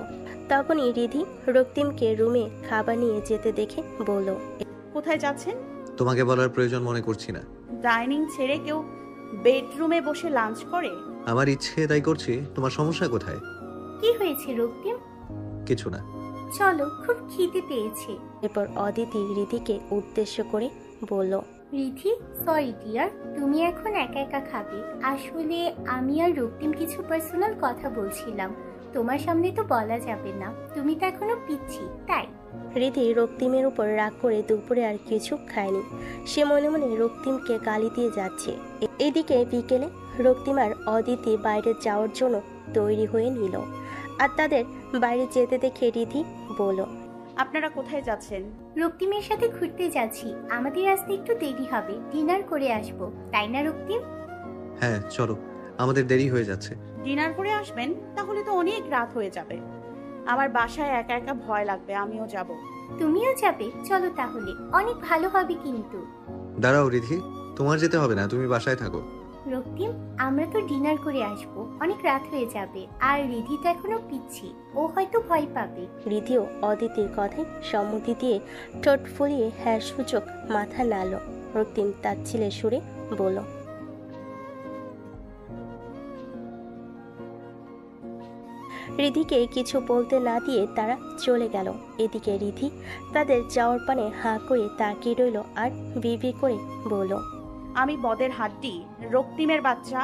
তখনই রিধি রক্তিমকে রুমে খাবার নিয়ে যেতে দেখে বলল, কোথায় যাচ্ছেন? তোমাকে বলার প্রয়োজন মনে করছি না। ডাইনিং ছেড়ে কেউ বেডরুমে বসে লাঞ্চ করে? আমার ইচ্ছে তাই করছি, তোমার সমস্যা কোথায়? কি হয়েছে রক্তিম? কিছু না। চলো, খুব খিদে পেয়েছে। এরপর অদিতি রিধিকে উদ্দেশ্য করে বলল, রিধি, সরি ডিয়ার, তুমি এখন একা একা খাবে। আসলে আমি আর রক্তিম কিছু পার্সোনাল কথা বলছিলাম, তোমার সামনে তো বলা যাবে না, তুমি তো এখনো পিচ্ছি, তাই। রিধি রক্তিমের উপর রাগ করে দুপুরে আর কিছু খায়নি। সে মনে মনে রক্তিমকে গালি দিয়ে যাচ্ছে। এদিকে বিকেলে রক্তিম আর অদিতি বাইরে যাওয়ার জন্য তৈরি হয়ে নিল, আর তাদের বাইরে যেতে দেখে রিধি বলল, আপনারা কোথায় যাচ্ছেন? রক্তিমের সাথে ঘুরতে যাচ্ছি, আমাদের আসতে একটু দেরি হবে, ডিনার করে আসবো, তাই না রক্তিম? হ্যাঁ চলো, আমাদের দেরি হয়ে যাচ্ছে। ডিনার করে আসবেন? তাহলে তো অনেক রাত হয়ে যাবে। আমার বাসায় একা একা ভয় লাগবে, আমিও যাব। তুমিও যাবে? চলো তাহলে, অনেক ভালো হবে কিন্তু। দাঁড়াও রিধি, তোমার যেতে হবে না, তুমি বাসায় থাকো। রক্তিম, আমরা তো ডিনার করে আসবো, অনেক রাত হয়ে যাবে, আর রিধি তো এখনো পিচ্ছি, ও হয়তো ভয় পাবে। রিধিও অদিতির কথায় সম্মতি দিয়ে ঠোঁট ফুলিয়ে হ্যাঁ সূচক মাথা নাড়ল। রক্তিম তাচ্ছিলের সুরে বলল, রিধিকে কিছু বলতে না দিয়ে তারা চলে গেল। এদিকে রিধি তাদের যাওয়ার পানে হাঁ করে তাকিয়ে রইল আর বিবি করে বলল, আমি বদের হাড্ডি, রক্তিমের বাচ্চা।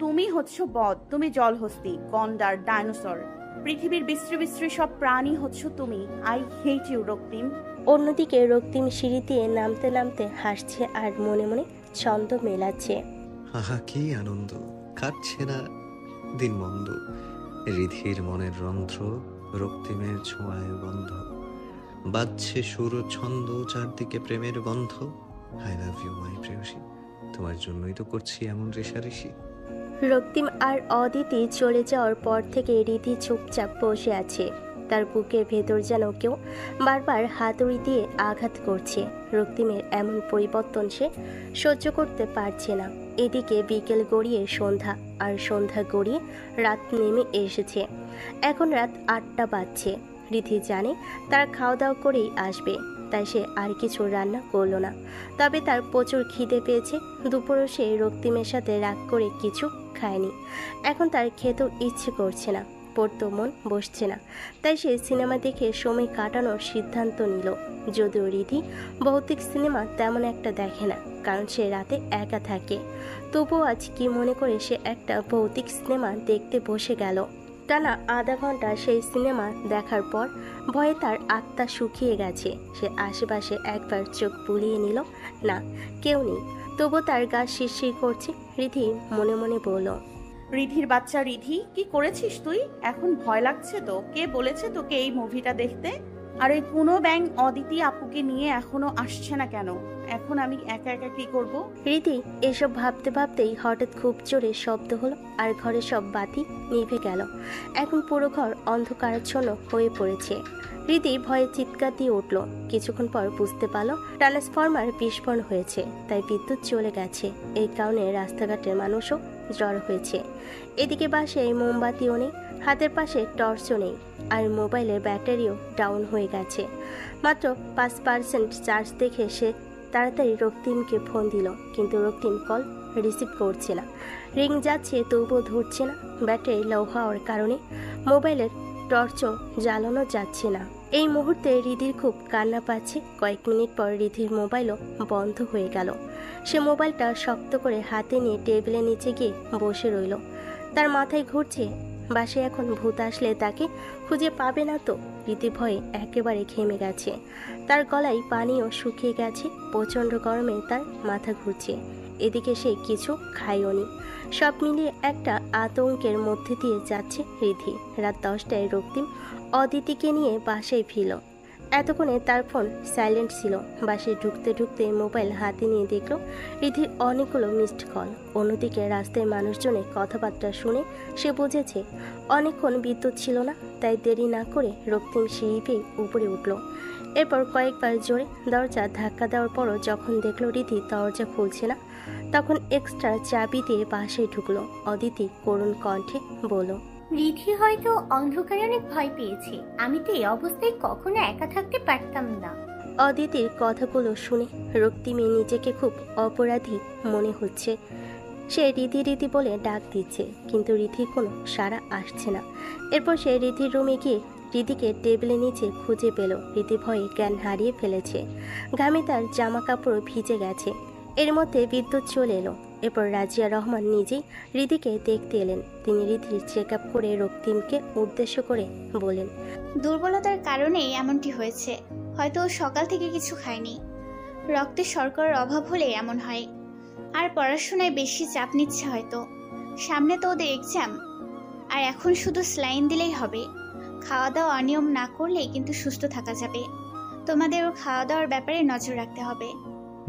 তুমি হচ্ছ বদ, তুমি জলহস্তি, গন্ডার, ডাইনোসর, পৃথিবীর বিশ্রী বিশ্রী সব প্রাণী হচ্ছ তুমি। আই হেট ইউ রক্তিম। অন্যদিকে রক্তিম সিঁড়ি দিয়ে নামতে নামতে হাসছে আর মনে মনে ছন্দ মেলাচ্ছে। আহা কি আনন্দ, কাটছে না দিন মন্দ। রিধির মনের রন্ধ্র, রক্তিমের ছোঁয়ায় বন্ধ, বাজছে সুর ছন্দ, চারদিকে প্রেমের গন্ধ। আই লাভ ইউ মাই প্রেয়সী, তোমার জন্যই তো করছি এমন রেশারেশি। রক্তিম আর অদিতি চলে যাওয়ার পর থেকে রিধি চুপচাপ বসে আছে। তার বুকের ভেতর যেন কেউ বারবার হাতুড়ি দিয়ে আঘাত করছে। রক্তিমের এমন পরিবর্তন সে সহ্য করতে পারছে না। এদিকে বিকেল গড়িয়ে সন্ধ্যা, আর সন্ধ্যা গড়িয়ে রাত নেমে এসেছে। এখন রাত 8টা বাজছে। রিধি জানে তারা খাওয়া দাওয়া করেই আসবে, তাই সে আর কিছু রান্না করলো না। তবে তার প্রচুর খিদে পেয়েছে। দুপুরে সে রক্তিমের সাথে রাগ করে কিছু খায়নি। এখন তার খেতেও ইচ্ছে করছে না, পড়তেও মন বসছে না। তাই সে সিনেমা দেখে সময় কাটানোর সিদ্ধান্ত নিল। যদিও রিধি ভৌতিক সিনেমা তেমন একটা দেখে না, কারণ সে রাতে একা থাকে। তবুও আজ কি মনে করে সে একটা ভৌতিক সিনেমা দেখতে বসে গেল। টানা আধা ঘন্টা সেই সিনেমা দেখার পর ভয়ে তার আত্মা শুকিয়ে গেছে। সে আশেপাশে একবার চোখ বুলিয়ে নিল, না কেউ নেই। তবু তার গা শিরশির করছে। রিধি মনে মনে বলল, রিধির বাচ্চা রিধি, কি করেছিস তুই? এখন ভয় লাগছে তো? কে বলেছে তোকে এই মুভিটা দেখতে? আর ওই কোনো ব্যাং অদিতি আপুকে নিয়ে এখনো আসছে না কেন? এখন আমি একা একা কি করব? রিধি এসব ভাবতে ভাবতেই হঠাৎ খুব জোরে শব্দ হলো, আর ঘরে সব বাতি নিভে গেল। এখন পুরো ঘর অন্ধকারাচ্ছন্ন হয়ে পড়েছে। রিধি ভয়ে চিৎকার দিয়ে উঠল। কিছুক্ষণ পর বুঝতে পারল ট্রান্সফরমার বিস্ফোরণ হয়েছে, তাই বিদ্যুৎ চলে গেছে। এই কারণে রাস্তাঘাটের মানুষও জড়ো হয়েছে। এদিকে বাসায় মোমবাতিও নেই, হাতের পাশে টর্চও নেই, আর মোবাইলের ব্যাটারিও ডাউন হয়ে গেছে। মাত্র 5% চার্জ দেখে সে তাড়াতাড়ি রক্তিমকে ফোন দিল, কিন্তু রক্তিম কল রিসিভ করছে না। রিং যাচ্ছে তবুও ধরছে না। ব্যাটারি লো হওয়ার কারণে মোবাইলের টর্চও জ্বালানো যাচ্ছে না। এই মুহূর্তে রিধির খুব কান্না পাচ্ছে। কয়েক মিনিট পর রিধির মোবাইলও বন্ধ হয়ে গেল। সে মোবাইলটা শক্ত করে হাতে নিয়ে টেবিলের নিচে গিয়ে বসে রইল। তার মাথায় ঘুরছে, বাসায় এখন ভূত আসলে তাকে খুঁজে পাবে না তো। রিধি ভয়ে একেবারে ঘেমে গেছে। তার গলায় পানিও শুকিয়ে গেছে। প্রচণ্ড গরমে তার মাথা ঘুরছে। এদিকে সে কিছু খায়ওনি। সব মিলিয়ে একটা আতঙ্কের মধ্যে দিয়ে যাচ্ছে রিধি। রাত 10টায় রক্তিম অদিতিকে নিয়ে বাসায় ফিরল। এতক্ষণে তার ফোন সাইলেন্ট ছিল। বাসায় ঢুকতে ঢুকতে মোবাইল হাতে নিয়ে দেখল রিধির অনেকগুলো মিসড কল। অন্যদিকে রাস্তায় মানুষজনের কথাবার্তা শুনে সে বুঝেছে অনেকক্ষণ বিদ্যুৎ ছিল না, তাই দেরি না করে রক্তিম সিঁড়ি পেয়ে উপরে উঠল। এরপর কয়েকবার জোরে দরজা ধাক্কা দেওয়ার পরও যখন দেখল রিধি দরজা খুলছে না, তখন এক্সট্রা চাবি দিয়ে বাসায় ঢুকলো। অদিতি করুণ কণ্ঠে বলল, রিধি হয়তো অন্ধকারে অনেক ভয় পেয়েছে। আমি তো এই অবস্থায় কখনো একা থাকতে পারতাম না। অদিতির কথাগুলো শুনে রক্তিমে নিজেকে খুব অপরাধী মনে হচ্ছে। সে রিধি রিধি বলে ডাক দিচ্ছে, কিন্তু রিধির কোনো সাড়া আসছে না। এরপর সে রিধির রুমে গিয়ে রিধিকে টেবিলের নিচে খুঁজে পেল। রিধি ভয়ে জ্ঞান হারিয়ে ফেলেছে। ঘামে তার জামা কাপড় ভিজে গেছে। এর মধ্যে বিদ্যুৎ চলে এলো। এরপর রাজিয়া রহমান নিজেই রিধিকে দেখতে এলেন। তিনি রিধির চেক আপ করে রক্তিমকে উদ্দেশ্য করে বলেন, দুর্বলতার কারণেই এমনটি হয়েছে। হয়তো ও সকাল থেকে কিছু খায়নি। রক্তে শর্করার অভাব হলে এমন হয়। আর পড়াশোনায় বেশি চাপ নিচ্ছে হয়তো। সামনে তো ওদের এক্সাম, আর এখন শুধু স্যালাইন দিলেই হবে। খাওয়া দাওয়া অনিয়ম না করলেই কিন্তু সুস্থ থাকা যাবে। তোমাদের ওর খাওয়া দাওয়ার ব্যাপারে নজর রাখতে হবে।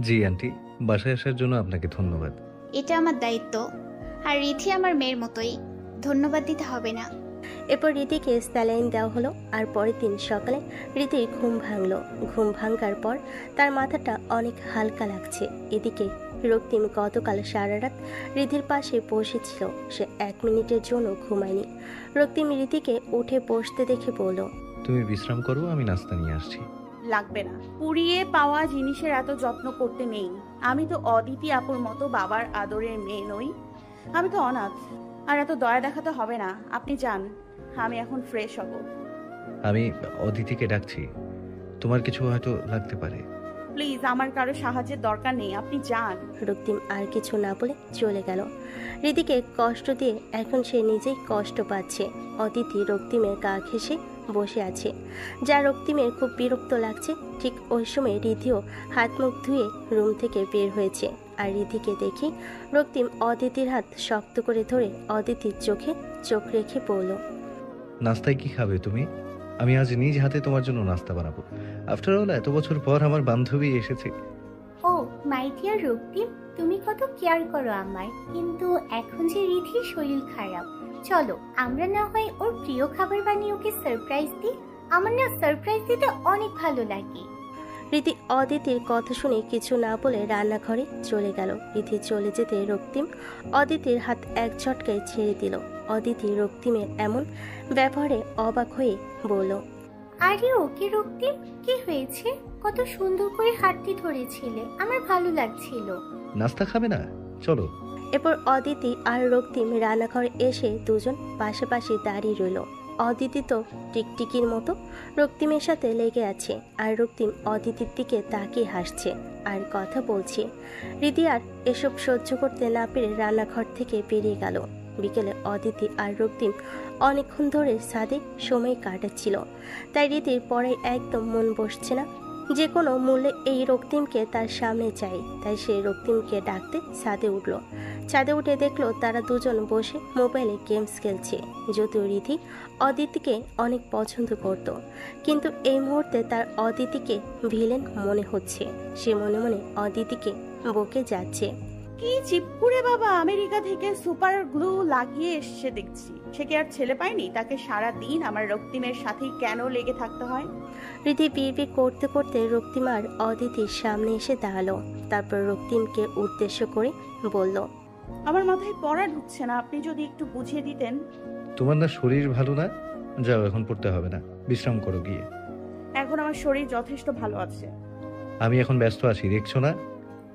জি আন্টি, বাসায় আসার জন্য আপনাকে ধন্যবাদ। এটা আমার দায়িত্ব। আর রিধি আমার মেয়ের মতোই, ধন্যবাদ দিতে হবে না। এরপর রিধিকে স্যালাইন দেওয়া হলো। আর পরের দিন সকালে রিধির ঘুম ভাঙলো। ঘুম ভাঙার পর তার মাথাটা অনেক হালকা লাগছে। এদিকে রক্তিম গতকাল সারা রাত রিধির পাশে বসেছিল। সে 1 মিনিটের জন্য ঘুমায়নি। রক্তিম রিধিকে উঠে বসতে দেখে বলল, তুমি বিশ্রাম করো, আমি নাস্তা নিয়ে আসছি। লাগবে না। পুড়িয়ে পাওয়া জিনিসের এত যত্ন করতে নেই। আমি তো অদিতি আপুর মতো বাবার আদরের মেয়ে নই। আমি তো অনাথ। আর এত দয়া দেখাতে হবে না। আপনি যান, আমি এখন ফ্রেশ হব। আমি অদিতিকে ডাকছি, তোমার কিছু হয়তো লাগতে পারে। প্লিজ, আমার কারো সাহায্যের দরকার নেই, আপনি যান। রক্তিম আর কিছু না বলে চলে গেল। রিধিকে কষ্ট দিয়ে এখন সে নিজেই কষ্ট পাচ্ছে। অদিতি রক্তিমের গা ঘেঁষে বসে আছে, যা রক্তিমের খুব বিরক্ত লাগছে। ঠিক ওই সময় রিধিও হাত মুখ ধুয়ে রুম থেকে বের হয়েছে। আর রিধিকে দেখে রক্তিম অদিতির হাত শক্ত করে ধরে অদিতির চোখে চোখ রেখে বলল, নাস্তায় কি খাবে তুমি? আমি আজ নিজ হাতে তোমার জন্য নাস্তা বানাবো। আফটার অল এত বছর পর আমার বান্ধবী এসেছে। ও মাই ডিয়ার রক্তিম, তুমি কত কেয়ার করো আমায়, কিন্তু এখন যে রিধির শরীর খারাপ, চলো আমরা না হয় ওর প্রিয় খাবার বানিয়ে ওকে সারপ্রাইজ দিই। আমার না সারপ্রাইজ দিতে অনেক ভালো লাগে। রীতি অদিতির কথা শুনে কিছু না বলে রান্নাঘরে চলে গেল। রীতি চলে যেতে রক্তিম অদিতির হাত এক ঝটকায় ছেড়ে দিল। অদিতি রক্তিমের এমন ব্যবহারে অবাক হয়ে বলল, আরে ওকে রক্তিম, কি হয়েছে? কত সুন্দর করে হাতটি ধরেছিলে, আমার ভালো লাগছিল। নাস্তা খাবে না? চলো। এরপর অদিতি আর রক্তিম রান্নাঘরে এসে দুজন পাশাপাশি দাঁড়িয়ে রইল। অদিতি তো টিকটিকির মতো রক্তিমের সাথে লেগে আছে, আর রক্তিম অদিতির দিকে তাকিয়ে হাসছে আর কথা বলছে। রীতি আর এসব সহ্য করতে না পেরে রান্নাঘর থেকে বেরিয়ে গেল। বিকেলে অদিতি আর রক্তিম অনেকক্ষণ ধরে ছাদে সময় কাটাচ্ছিল, তাই রীতির পড়ায় একদম মন বসছে না। যে কোনো মূল্যে এই রক্তিমকে তার সামনে চাই, তাই সে রক্তিমকে ডাকতে ছাদে উঠল। ছাদে উঠে দেখলো তারা দুজন বসে মোবাইলে গেমস খেলছে। যদিও রিধি অদিতিকে অনেক পছন্দ করত, কিন্তু এই মুহূর্তে তার অদিতিকে ভিলেন মনে হচ্ছে। সে মনে মনে অদিতিকে বকে যাচ্ছে। কি চিপকুড়ে বাবা আমেরিকা থেকে সুপার গ্লু লাগিয়ে এসছে দেখছি। সে কি আর ছেলে পায়নি? তাকে সারা দিন আমার রক্তিমের সাথেই কেন লেগে থাকতে হয়? রীতি বিড়বিড় করতে করতে রক্তিম আর অদিতির সামনে এসে দাঁড়ালো। তারপর রক্তিমকে উদ্দেশ্য করে বলল, আমার মাথায় পড়া ঢুকছে না, আপনি যদি একটু বুঝিয়ে দিতেন। তোমার না শরীর ভালো না? যাও, এখন পড়তে হবে না, বিশ্রাম করো গিয়ে। এখন আমার শরীর যথেষ্ট ভালো আছে। আমি এখন ব্যস্ত আছি, দেখছো না?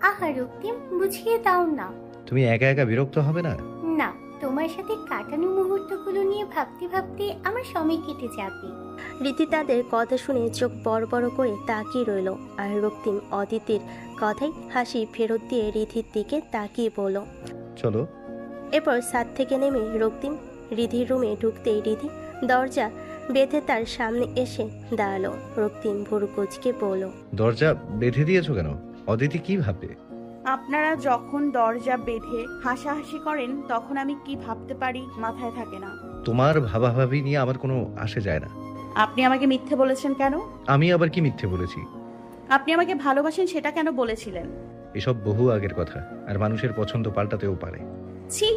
আহা রক্তিম, বুঝিয়ে দাও না। তুমি একা একা বিরক্ত হবে না? না, তোমার সাথে কাটানো মুহূর্তগুলো নিয়ে ভাবতে ভাবতে আমার সময় কেটে যাবে। রীতি তাদের কথা শুনে চোখ বড় বড় করে তাকিয়ে রইল, আর রক্তিম অদিতির কথাই হাসি ফেরত দিয়ে রিধির দিকে তাকিয়ে বলল, চলো। এরপর ছাদ থেকে নেমে রক্তিম রিধির রুমে ঢুকতেই রিধি দরজা বেঁধে তার সামনে এসে দাঁড়ালো। রক্তিম ভুরু কুঁচকে বলল, দরজা বেঁধে দিয়েছো কেন? অদিতি কি ভাববে? আপনারা যখন দরজা বেঁধে হাসাহাসি করেন তখন আমি কি ভাবতে পারি মাথায় থাকে না। তোমার ভাবাভাবি নিয়ে আমার কোনো আসে যায় না। আপনি আমাকে মিথ্যে বলেছেন কেন? আমি আবার কি মিথ্যে বলেছি? আপনি আমাকে ভালোবাসেন সেটা কেন বলেছিলেন? এসব বহু আগের কথা, আর মানুষের পছন্দ পাল্টাতেও পারে। ছি,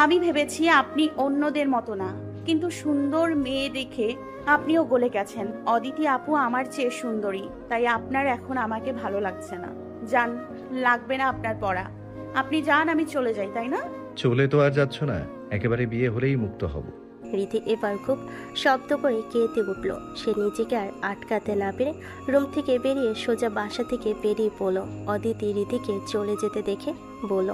আমি ভেবেছি আপনি অন্যদের মতো না, কিন্তু সুন্দর মেয়ে দেখে আপনিও গলে গেছেন। অদিতি আপু আমার চেয়ে সুন্দরী, তাই আপনার এখন আমাকে ভালো লাগছে না। যান, লাগবে না আপনার পড়া, আপনি যান, আমি চলে যাই। তাই না? চলে তো আর যাচ্ছ না, একেবারে বিয়ে হলেই মুক্ত হব। রীতি এবার খুব শব্দ করে কেঁদে উঠল। সে নিজেকে আর আটকাতে না পেরে রুম থেকে বেরিয়ে সোজা বাসা থেকে বেরিয়ে পড়ল। অদিতি রীতিকে চলে যেতে দেখে বলল,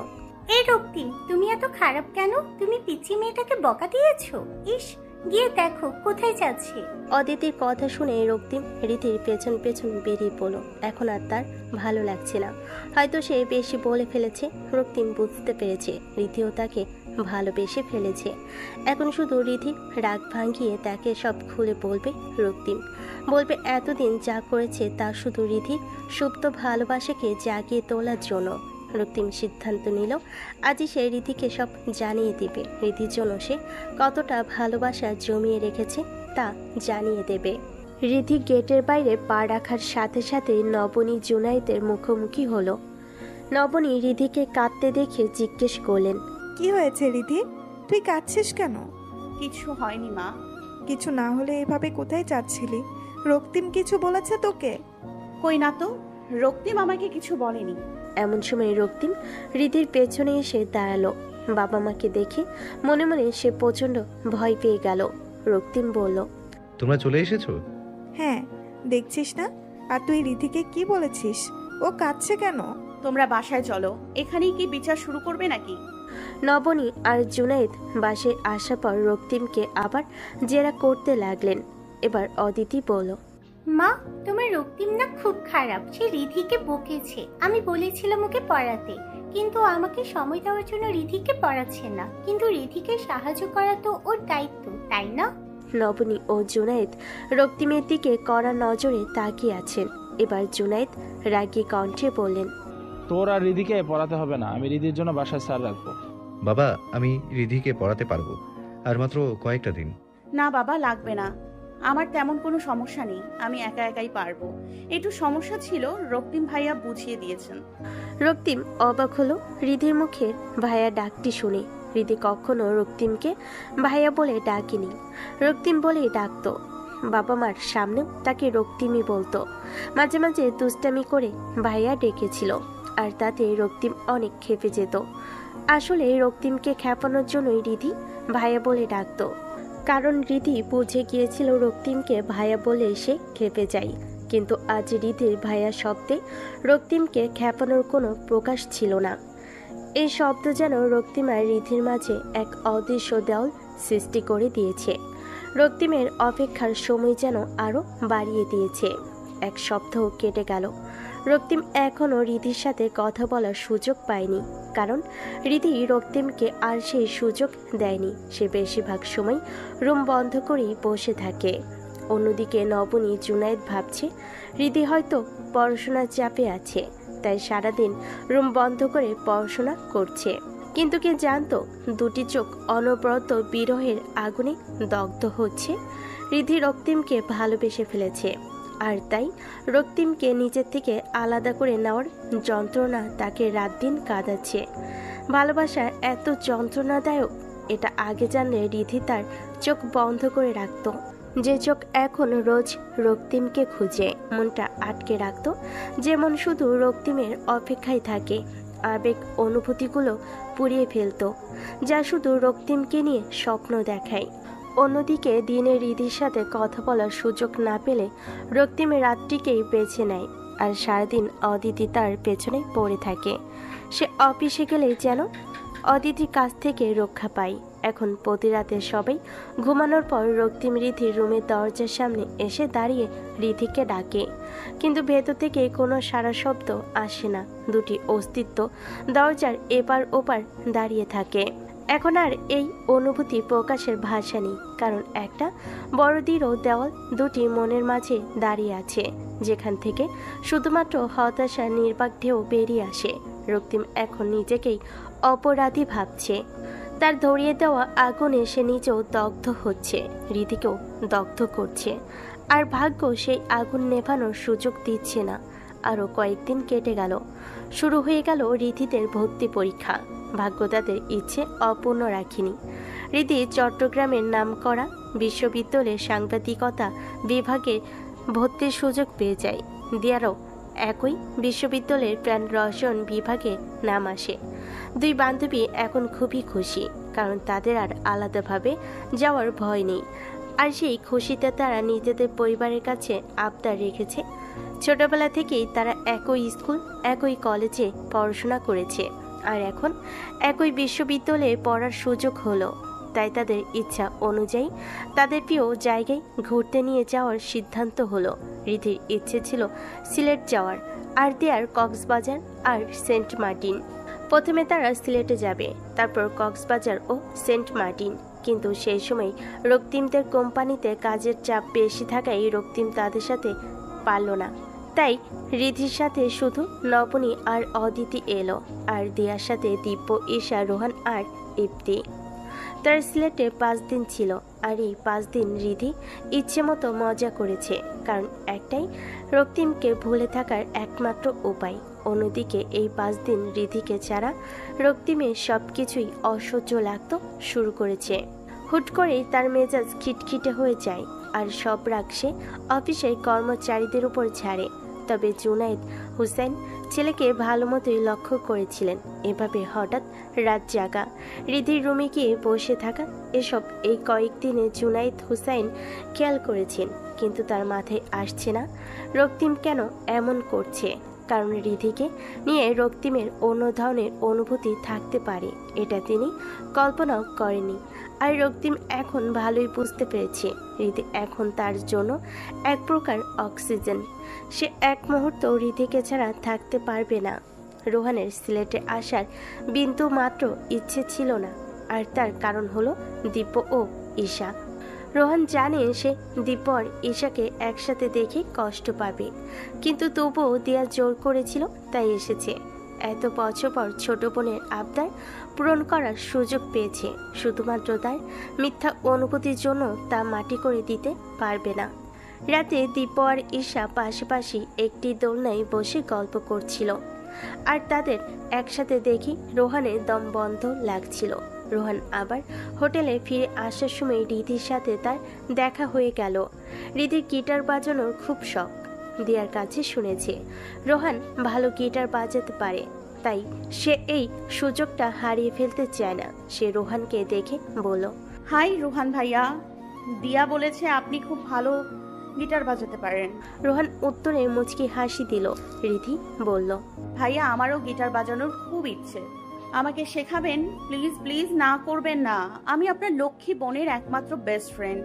এই রক্তিম, তুমি এত খারাপ কেন? তুমি পিচ্চি মেয়েটাকে বকা দিয়েছো? ইস, গিয়ে দেখো কোথায় যাচ্ছে। অদিতির কথা শুনে রক্তিম রীতির পেছন পেছন বেরিয়ে পড়ল। এখন আর তার ভালো লাগছে না, হয়তো সে বেশি বলে ফেলেছে। রক্তিম বুঝতে পেরেছে রীতিও তাকে ভালোবেসে ফেলেছে। এখন শুধু রীতি রাগ ভাঙিয়ে তাকে সব খুলে বলবে। রক্তিম বলবে এতদিন যা করেছে তা শুধু রীতির সুপ্ত ভালোবাসাকে জাগিয়ে তোলার জন্য। রক্তিম সিদ্ধান্ত নিল আজই সে রীতিকে সব জানিয়ে দিবে। রীতির জন্য সে কতটা ভালোবাসা জমিয়ে রেখেছে তা জানিয়ে দেবে। রীতি গেটের বাইরে পা রাখার সাথে সাথে নবনী জুনাইদের মুখোমুখি হলো। নবনী রিধিকে কাঁদতে দেখে জিজ্ঞেস করলেন, কি হয়েছে রিধি, তুই কাঁদছিস কেন? কিছু হয়নি মা। কিছু না হলে এভাবে কোথায় যাচ্ছিলি? রক্তিম কিছু বলেছে তোকে? কই না তো, রক্তিম আমাকে কিছু বলেনি। এমন সময় রক্তিম রিধির পেছনে এসে দাঁড়ালো। বাবা মাকে দেখে মনে মনে সে প্রচন্ড ভয় পেয়ে গেল। রক্তিম বলল, তোমরা চলে এসেছো? হ্যাঁ, দেখছিস না? আর তুই রিধিকে কি বলেছিস? ও কাঁদছে কেন? তোমরা বাসায় চলো, এখানেই কি বিচার শুরু করবে নাকি? নবনী আর জুনাইদ বাসে আসার পর রক্তিমকে আবার জেরা করতে লাগলেন। এবার অদিতি বলল, মা, তোমার রক্তিম না খুব খারাপ। সে রিধিকে বকেছে। আমি বলেছিলাম ওকে পড়াতে, কিন্তু আমাকে সময় দেওয়ার জন্য রিধিকে পড়াচ্ছে না। কিন্তু রিধিকে সাহায্য করা তো ওর দায়িত্ব, তাই না? নবনী ও জুনাইদ রক্তিমের দিকে কড়া নজরে তাকিয়ে আছেন। এবার জুনাইদ রাগী কণ্ঠে বললেন, তোর আর রিধিকে পড়াতে হবে না, আমি রিধির জন্য বাসায় স্যার রাখবো। বাবা, আমি রিধিকে পড়াতে পারবো, আর মাত্র কয়েকটা দিন। না বাবা, লাগবে না, আমার তেমন কোনো সমস্যা নেই, আমি একা একাই পারবো। একটু সমস্যা ছিল, রক্তিম ভাইয়া বুঝিয়ে দিয়েছেন। রক্তিম অবাক হলো রিধির মুখে ভাইয়া ডাকটি শুনে। রিধি কখনো রক্তিমকে ভাইয়া বলে ডাকেনি, রক্তিম বলেই ডাকতো। বাবা মার সামনেও তাকে রক্তিমই বলতো। মাঝে মাঝে দুষ্টামি করে ভাইয়া ডেকেছিল, আর তাতে রক্তিম অনেক খেপে যেত। আসলে রক্তিমকে খেপানোর জন্যই রিধি ভাইয়া বলে ডাকতো, কারণ রিধি বুঝে গিয়েছিল রক্তিমকে ভাইয়া বলে এসে খেপে যায়। কিন্তু আজ রিধির ভাইয়া শব্দে রক্তিমকে খেপানোর কোনো প্রকাশ ছিল না। এই শব্দ যেন রক্তিম আর রিধির মাঝে এক অদৃশ্য দেওয়াল সৃষ্টি করে দিয়েছে। রক্তিমের অপেক্ষার সময় যেন আরও বাড়িয়ে দিয়েছে। এক সপ্তাহ কেটে গেল, রক্তিম এখনও রিধির সাথে কথা বলার সুযোগ পায়নি, কারণ রিধি রক্তিমকে আর সেই সুযোগ দেয়নি। সে বেশিরভাগ সময় রুম বন্ধ করেই বসে থাকে। অন্যদিকে নবনী জুনায়েদ ভাবছে রিধি হয়তো পড়াশোনার চাপে আছে, তাই সারাদিন রুম বন্ধ করে পড়াশোনা করছে। কিন্তু কে জানতো দুটি চোখ অনবরত বিরহের আগুনে দগ্ধ হচ্ছে। রিধি রক্তিমকে ভালোবেসে ফেলেছে, আর তাই রক্তিমকে নিজের থেকে আলাদা করে নেওয়ার যন্ত্রণা তাকে রাত দিন কাঁদাচ্ছে। ভালোবাসা এত যন্ত্রণাদায়ক, এটা আগে জানলে রিধি তার চোখ বন্ধ করে রাখত। যে চোখ এখন রোজ রক্তিমকে খুঁজে মনটা আটকে রাখত, যে মন শুধু রক্তিমের অপেক্ষায় থাকে, আবেগ অনুভূতিগুলো পুড়িয়ে ফেলত, যা শুধু রক্তিমকে নিয়ে স্বপ্ন দেখায়। অন্যদিকে দিনে রিধির সাথে কথা বলার সুযোগ না পেলে রক্তিমের রাতটিকেই বেছে নেয়, আর সারাদিন অদিতি তার পেছনে পড়ে থাকে। সে অফিসে গেলে যেন অদিতির কাছ থেকে রক্ষা পায়। এখন প্রতি রাতে সবাই ঘুমানোর পর রক্তিম রিধির রুমের দরজার সামনে এসে দাঁড়িয়ে রিধিকে ডাকে, কিন্তু ভেতর থেকে কোনো সারা শব্দ আসে না। দুটি অস্তিত্ব দরজার এপার ওপার দাঁড়িয়ে থাকে। এখন আর এই অনুভূতি প্রকাশের ভাষা নেই, কারণ একটা বড় দৃঢ় দেওয়াল দুটি মনের মাঝে দাঁড়িয়ে আছে, যেখান থেকে শুধুমাত্র হতাশা নির্বাক ঢেউ বেরিয়ে আসে। রক্তিম এখন নিজেকেই অপরাধী ভাবছে। তার ধরিয়ে দেওয়া আগুনে সে নিজেও দগ্ধ হচ্ছে, রিধিকেও দগ্ধ করছে, আর ভাগ্য সেই আগুন নেভানোর সুযোগ দিচ্ছে না। আরও কয়েকদিন কেটে গেল, শুরু হয়ে গেল রিধিদের ভর্তি পরীক্ষা। ভাগ্য তাদের ইচ্ছে অপূর্ণ রাখেনি। রিধি চট্টগ্রামের নামকরা বিশ্ববিদ্যালয়ের সাংবাদিকতা বিভাগে ভর্তির সুযোগ পেয়ে যায়। দিয়ারও একই বিশ্ববিদ্যালয়ের প্রাণ রসায়ন বিভাগে নাম আসে। দুই বান্ধবী এখন খুবই খুশি, কারণ তাদের আর আলাদাভাবে যাওয়ার ভয় নেই। আর সেই খুশিতে তারা নিজেদের পরিবারের কাছে আবদার রেখেছে। ছোটবেলা থেকেই তারা একই স্কুল একই কলেজে পড়াশোনা করেছে, আর এখন একই বিশ্ববিদ্যালয়ে পড়ার সুযোগ হলো। তাই তাদের ইচ্ছা অনুযায়ী তাদের প্রিয় জায়গায় ঘুরতে নিয়ে যাওয়ার সিদ্ধান্ত হলো। রিধির ইচ্ছে ছিল সিলেট যাওয়ার, আর দেয়ার কক্সবাজার আর সেন্ট মার্টিন। প্রথমে তারা সিলেটে যাবে, তারপর কক্সবাজার ও সেন্ট মার্টিন। কিন্তু সেই সময় রক্তিমদের কোম্পানিতে কাজের চাপ বেশি থাকায় রক্তিম তাদের সাথে পারল না। তাই রিধির সাথে শুধু নবনী আর অদিতি এলো, আর দিয়ার সাথে দিব্য, ঈশা, রোহান আর ইপ্তি। তার সিলেটে 5 দিন ছিল, আর এই 5 দিন রিধি ইচ্ছে মতো মজা করেছে, কারণ একটাই রক্তিমকে ভুলে থাকার একমাত্র উপায়। অন্যদিকে এই 5 দিন রিধিকে ছাড়া রক্তিমের সব কিছুই অসহ্য লাগতো শুরু করেছে। হুট করেই তার মেজাজ খিটখিটে হয়ে যায়, আর সব রাগ সে অফিসের কর্মচারীদের উপর ছাড়ে। তবে জুনায়েদ হুসাইন ছেলেকে ভালো মতোই লক্ষ্য করেছিলেন। এভাবে হঠাৎ রাত জাগা, রিধির রুমে গিয়ে বসে থাকা, এসব এই কয়েকদিনে জুনায়েদ হুসাইন খেয়াল করেছেন। কিন্তু তার মাথায় আসছে না রক্তিম কেন এমন করছে, কারণ রিধিকে নিয়ে রক্তিমের অন্য ধরনের অনুভূতি থাকতে পারে, এটা তিনি কল্পনাও করেনি। আর রক্তিম এখন ভালোই বুঝতে পেরেছে রিধি এখন তার জন্য এক প্রকার অক্সিজেন। সে এক মুহূর্ত রিধিকে ছাড়া থাকতে পারবে না। রোহানের সিলেটে আসার বিন্দু মাত্র ইচ্ছে ছিল না, আর তার কারণ হলো দিব্য ও ঈশা। রোহান জানে সে দিব্য আর ঈশাকে একসাথে দেখে কষ্ট পাবে, কিন্তু তবুও দিয়া জোর করেছিল তাই এসেছে। এত বছর পর ছোট বোনের আবদার পূরণ করার সুযোগ পেয়েছে। শুধুমাত্র তার মিথ্যা অনুভূতির জন্য তা মাটি করে দিতে পারবে না। রাতে দীপ আর ঈশা পাশাপাশি একটি দোলনায় বসে গল্প করছিল, আর তাদের একসাথে দেখি রোহানের দম বন্ধ লাগছিল। রোহান আবার হোটেলে ফিরে আসার সময় রিধির সাথে তার দেখা হয়ে গেল। রিধির গিটার বাজানোর খুব শখ। দিয়ার কাছে শুনেছে রোহান ভালো গিটার বাজাতে পারে, তাই সে এই সুযোগটা হারিয়ে ফেলতে চায় না। সে রোহানকে দেখে বলল, হাই রোহান ভাইয়া, দিয়া বলেছে আপনি খুব ভালো গিটার বাজাতে পারেন। রোহান উত্তরে মুচকি হাসি দিল। রিধি বলল, ভাইয়া আমারও গিটার বাজানোর খুব ইচ্ছে, আমাকে শেখাবেন প্লিজ? প্লিজ না করবেন না, আমি আপনার লক্ষ্মী বোনের একমাত্র বেস্ট ফ্রেন্ড।